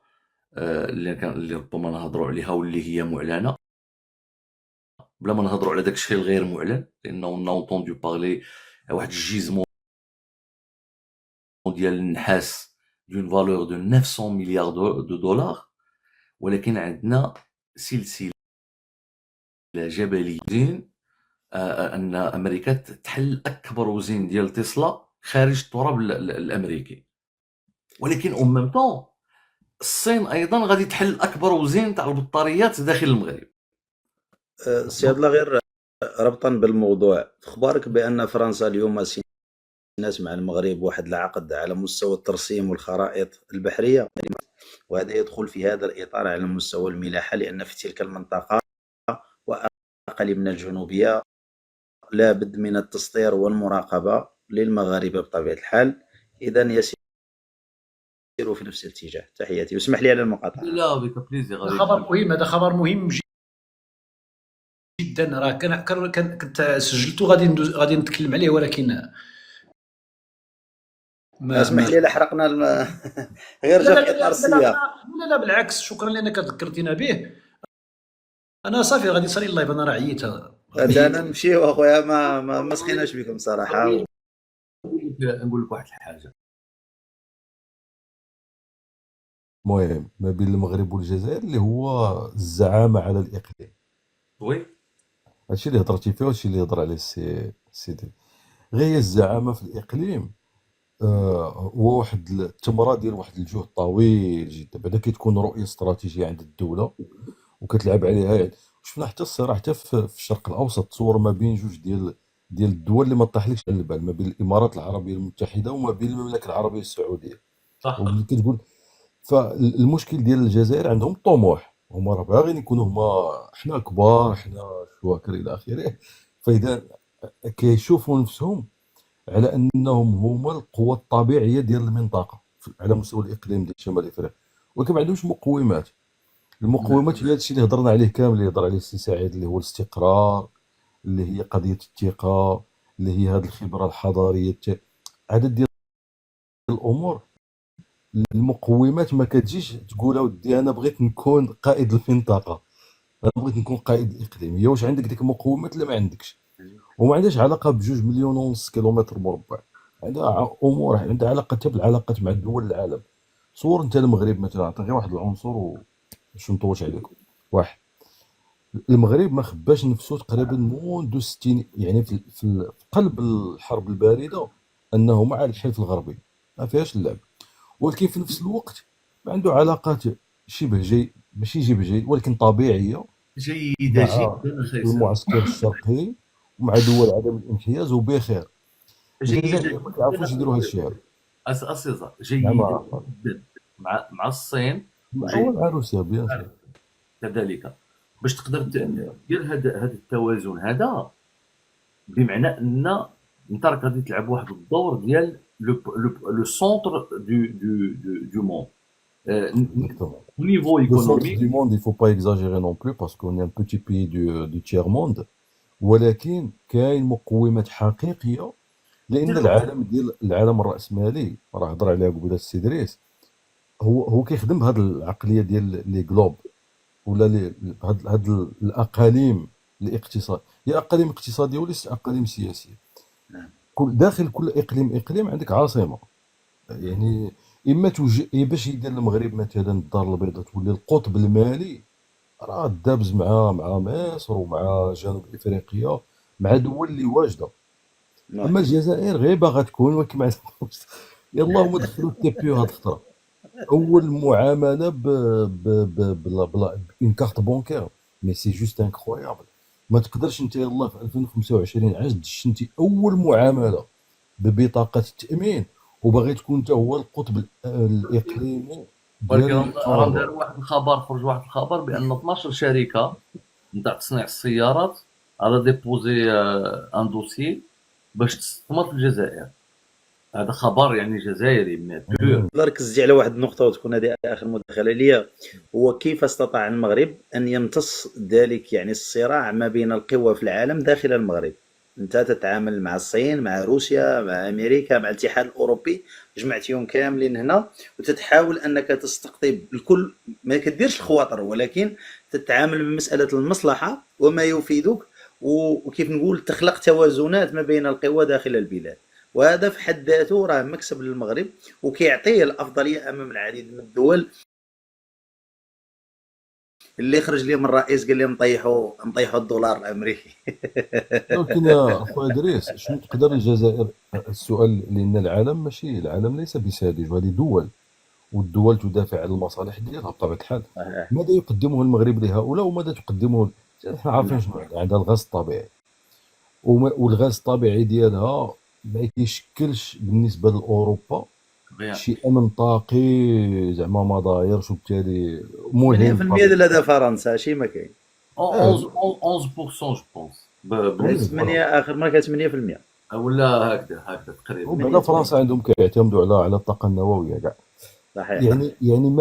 اللي ربما نهضروا عليها واللي هي معلنه، بلا ما نهضروا على داك الشيء الغير معلن، لانه نونطوندو بارلي واحد الجيزمون ديال النحاس دون فالور دو 900 مليار دو دولار، ولكن عندنا سلسله جبليه زين، ان امريكا تحل اكبر وزن ديال تسلا خارج التراب الامريكي، ولكن او ميم طون الصين ايضا غادي تحل اكبر وزن تاع البطاريات داخل المغرب. سي عبد الله، غير ربطا بالموضوع، اخبارك بان فرنسا اليوم سينات مع المغرب واحد العقد على مستوى الترسيم والخرائط البحريه، وهذا يدخل في هذا الاطار على مستوى الملاحه، لان في تلك المنطقه واقاليمنا الجنوبيه لابد من التسطير والمراقبه للمغاربه بطبيعه الحال، اذا يسيروا في نفس الاتجاه. تحياتي، واسمح لي على المقاطعه. لا بك بليزير. هذا خبر مهم، هذا خبر مهم جدا، راه كنت سجلته غادي نتكلم عليه، ولكن اسمح لي، لا حرقنا غير جا في اطار السياق. لا بالعكس، شكرا لانك ذكرتنا به. انا صافي غادي نصلي اللايف، انا راه عييت. انا نمشي واخويا، ما سخيناش بكم صراحه. نقول لك واحد الحاجه، المهم ما بين المغرب والجزائر اللي هو الزعامه على الاقليم. وي هادشي اللي هضرتي فيه وهادشي اللي هضر عليه السيدي. غير الزعامه في الاقليم هو واحد التمره ديال واحد الجهد طويل جدا، بعدا كتكون رؤيه استراتيجيه عند الدوله وكتلعب عليها. يعني شفنا حتى الصراحه حتى في الشرق الاوسط تصور ما بين جوج ديال الدول اللي ما طاحلكش على البال، ما بين الامارات العربيه المتحده وما بين المملكه العربيه السعوديه. صح. وملي كتقول فالمشكل ديال الجزائر عندهم طموح، هما راه باغيين يكونوا هما حنا كبار، حنا شواكر الى اخره. فاذا كيشوفوا نفسهم على انهم هما القوه الطبيعيه ديال المنطقه على مستوى الاقليم ديال شمال افريقيا، ولكن ما عندهمش مقومات. المقومات هي هادشي اللي هضرنا عليه كامل، اللي هضر عليه السي سعيد، اللي هو الاستقرار، اللي هي قضيه الثقه، اللي هي هذه الخبره الحضاريه، عدد ديال الامور. المقومات ما كتجيش تقول اودي انا بغيت نكون قائد المنطقه، انا بغيت نكون قائد الاقليم. هي واش عندك ديك المقومات؟ لا ما عندكش. وما عندهاش علاقه بجوج مليون ونص كيلومتر مربع، عندها امور، عندها علاقه حتى بالعلاقات مع دول العالم. صور انت المغرب مثلا، عطي غير واحد العنصر باش نطولش عليكم. واحد، المغرب ما خباش نفسه تقريبا منذ 60، يعني في قلب الحرب البارده، انه مع الحلف الغربي، ما فيهاش اللعب. ولكن في نفس الوقت ما عنده علاقات شبه جيد، ماشي شبه جيد ولكن طبيعيه جيده مع جدا اخي سامي. المعسكر الشرقي ومع دول عدم الانحياز وبخير. جيده الجزائر ما كيعرفوش يديروا هذا الشيء هذا. اسيزا مع جيده جدا مع الصين مع روسيا بيان سور. كذلك، باش تقدر دير هذا التوازن هذا، بمعنى ان انت راك غادي تلعب واحد الدور ديال لو سونتر دو موند Exactement. au niveau Le centre économique. du monde, il ne faut pas exagérer non plus parce qu'on est un petit pays du tiers-monde. ولكن كاين مقومات حقيقيه، لان العالم الراسمالي راه هضر عليها قبيله السي دريس، هو كيخدم بهذه العقليه ديال لي جلوب، ولا هاد الاقاليم الاقتصاد، هي اقاليم اقتصاديه وليست اقاليم سياسيه. داخل كل اقليم عندك عاصمه، يعني اما باش يدير المغرب مثلا الدار البيضاء تولي القطب المالي، راه دابز مع مصر ومع جنوب افريقيا، مع دول اللي واجده. اما الجزائر غير باغا تكون، ولكن ما عندهمش. يلاه هما دخلوا التي بي هاد الخطره، اول معامله بلا اون كارت بونكير، مي سي جوست انكرويابل. ما تقدرش انت يلاه في 2025 عاد شنتي اول معامله ببطاقه التامين وباغي تكون انت هو القطب الاقليمي ولكن ديال راهم داروا واحد الخبر، خرج واحد الخبر بان 12 شركه نتاع تصنيع السيارات على ديبوزي ان دوسي باش تستثمر في الجزائر. هذا خبر يعني جزائري من بيور. ركزتي على واحد النقطه وتكون هذه اخر مداخله ليا، هو كيف استطاع المغرب ان يمتص ذلك يعني الصراع ما بين القوى في العالم داخل المغرب. انت تتعامل مع الصين، مع روسيا، مع امريكا، مع الاتحاد الاوروبي، جمعتيهم كاملين هنا وتتحاول انك تستقطب الكل، ما كديرش الخواطر ولكن تتعامل بمساله المصلحه وما يفيدك، وكيف نقول تخلق توازنات ما بين القوى داخل البلاد. وهذا في حد ذاته راه مكسب للمغرب وكيعطيه الافضليه امام العديد من الدول اللي خرج لهم الرئيس قال لهم نطيحوا الدولار الامريكي. ولكن يا اخويا ادريس، شنو تقدر الجزائر؟ السؤال، لان العالم ليس بساذج، وهذه دول، والدول تدافع عن المصالح ديالها بطبيعه الحال. ماذا يقدمه المغرب لهؤلاء وماذا تقدمه؟ احنا عارفين شنو عندها الغاز الطبيعي، والغاز الطبيعي ديالها ما كيشكلش بالنسبه لاوروبا شي امن طاقي، زعما ما دايرش، وبالتالي مهم 8% ديال هذا فرنسا شي ما كاين 11% جو بونس 8 اخر مره كانت 8% ولا هكذا تقريبا. وبعد فرنسا عندهم كيعتمدوا على الطاقه النوويه كاع. صحيح. يعني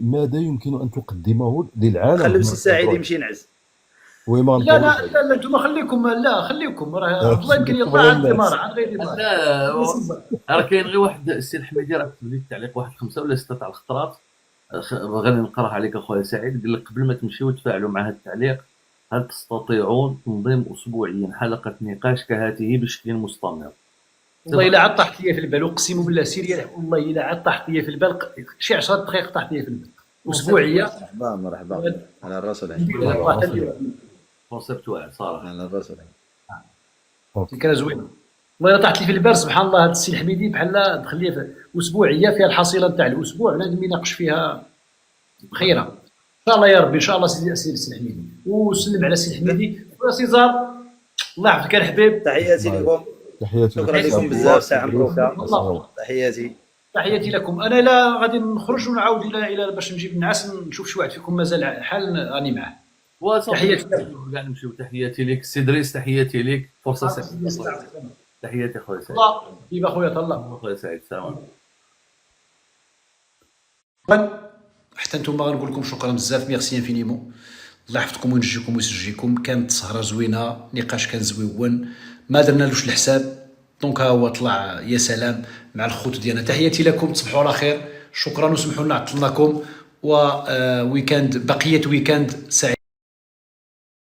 ماذا يمكن ان تقدمه للعالم؟ خلي السي سعيد يمشي ينعس. وي ما لا نطولش لا عليك. لا, لا انتم خليكم، لا خليكم، راه عبد الله يمكن يطلع خبر عن الناس. ثمار عن غير ثمار. لا راه كاين غير واحد السي الحميدي، راه كتب لي التعليق واحد 5 ولا 6 تاع الخطرات، غادي نقراه عليك اخويا سعيد. قال لك قبل ما تمشيو تفاعلوا مع هذا التعليق، هل تستطيعون تنظيم اسبوعيا حلقه نقاش كهذه بشكل مستمر؟ والله الا عاد طاحت لي في البال، اقسم بالله سيريا، والله الا عاد طاحت لي في البال، شي 10 دقائق طاحت لي في البال، اسبوعيه. مرحبا على الراس والعين. كونسيبت واعر صراحه. على الراس والعين. فكره زوينه والله الا طاحت لي في البال. سبحان الله، هذا السي الحميدي بحال تخليه في اسبوعيه فيها الحصيله نتاع الاسبوع، لازم يناقش فيها بخيره ان شاء الله يا ربي، ان شاء الله. سيدي السي الحميدي، وسلم على السي الحميدي وسيزار، الله يحفظك الحبيب. تحياتي لكم، تحياتي شكرا لك لكم بزاف، ساعه مبروكه. والله تحياتي. تحياتي لكم. انا لا غادي نخرج ونعاود الى باش نجيب النعاس، نشوف شي واحد فيكم مازال حال راني معاه. تحياتي لكم. كاع نمشيو. تحياتي لك سي دريس، تحياتي لك، فرصه سعيده. تحياتي خويا سعيد. الله يبا خويا طلع خويا سعيد، السلام عليكم. حتى نتوما غنقول لكم شكرا بزاف، ميرسي انفينيمون. الله يحفظكم وينجيكم ويسجيكم. كانت سهره زوينه، نقاش كان زويون، ما درنالوش الحساب، دونك ها هو طلع يا سلام مع الخوت ديالنا. تحياتي لكم، تصبحوا على خير، شكرا وسمحوا لنا عطلناكم، و ويكاند بقيه ويكاند سعيد.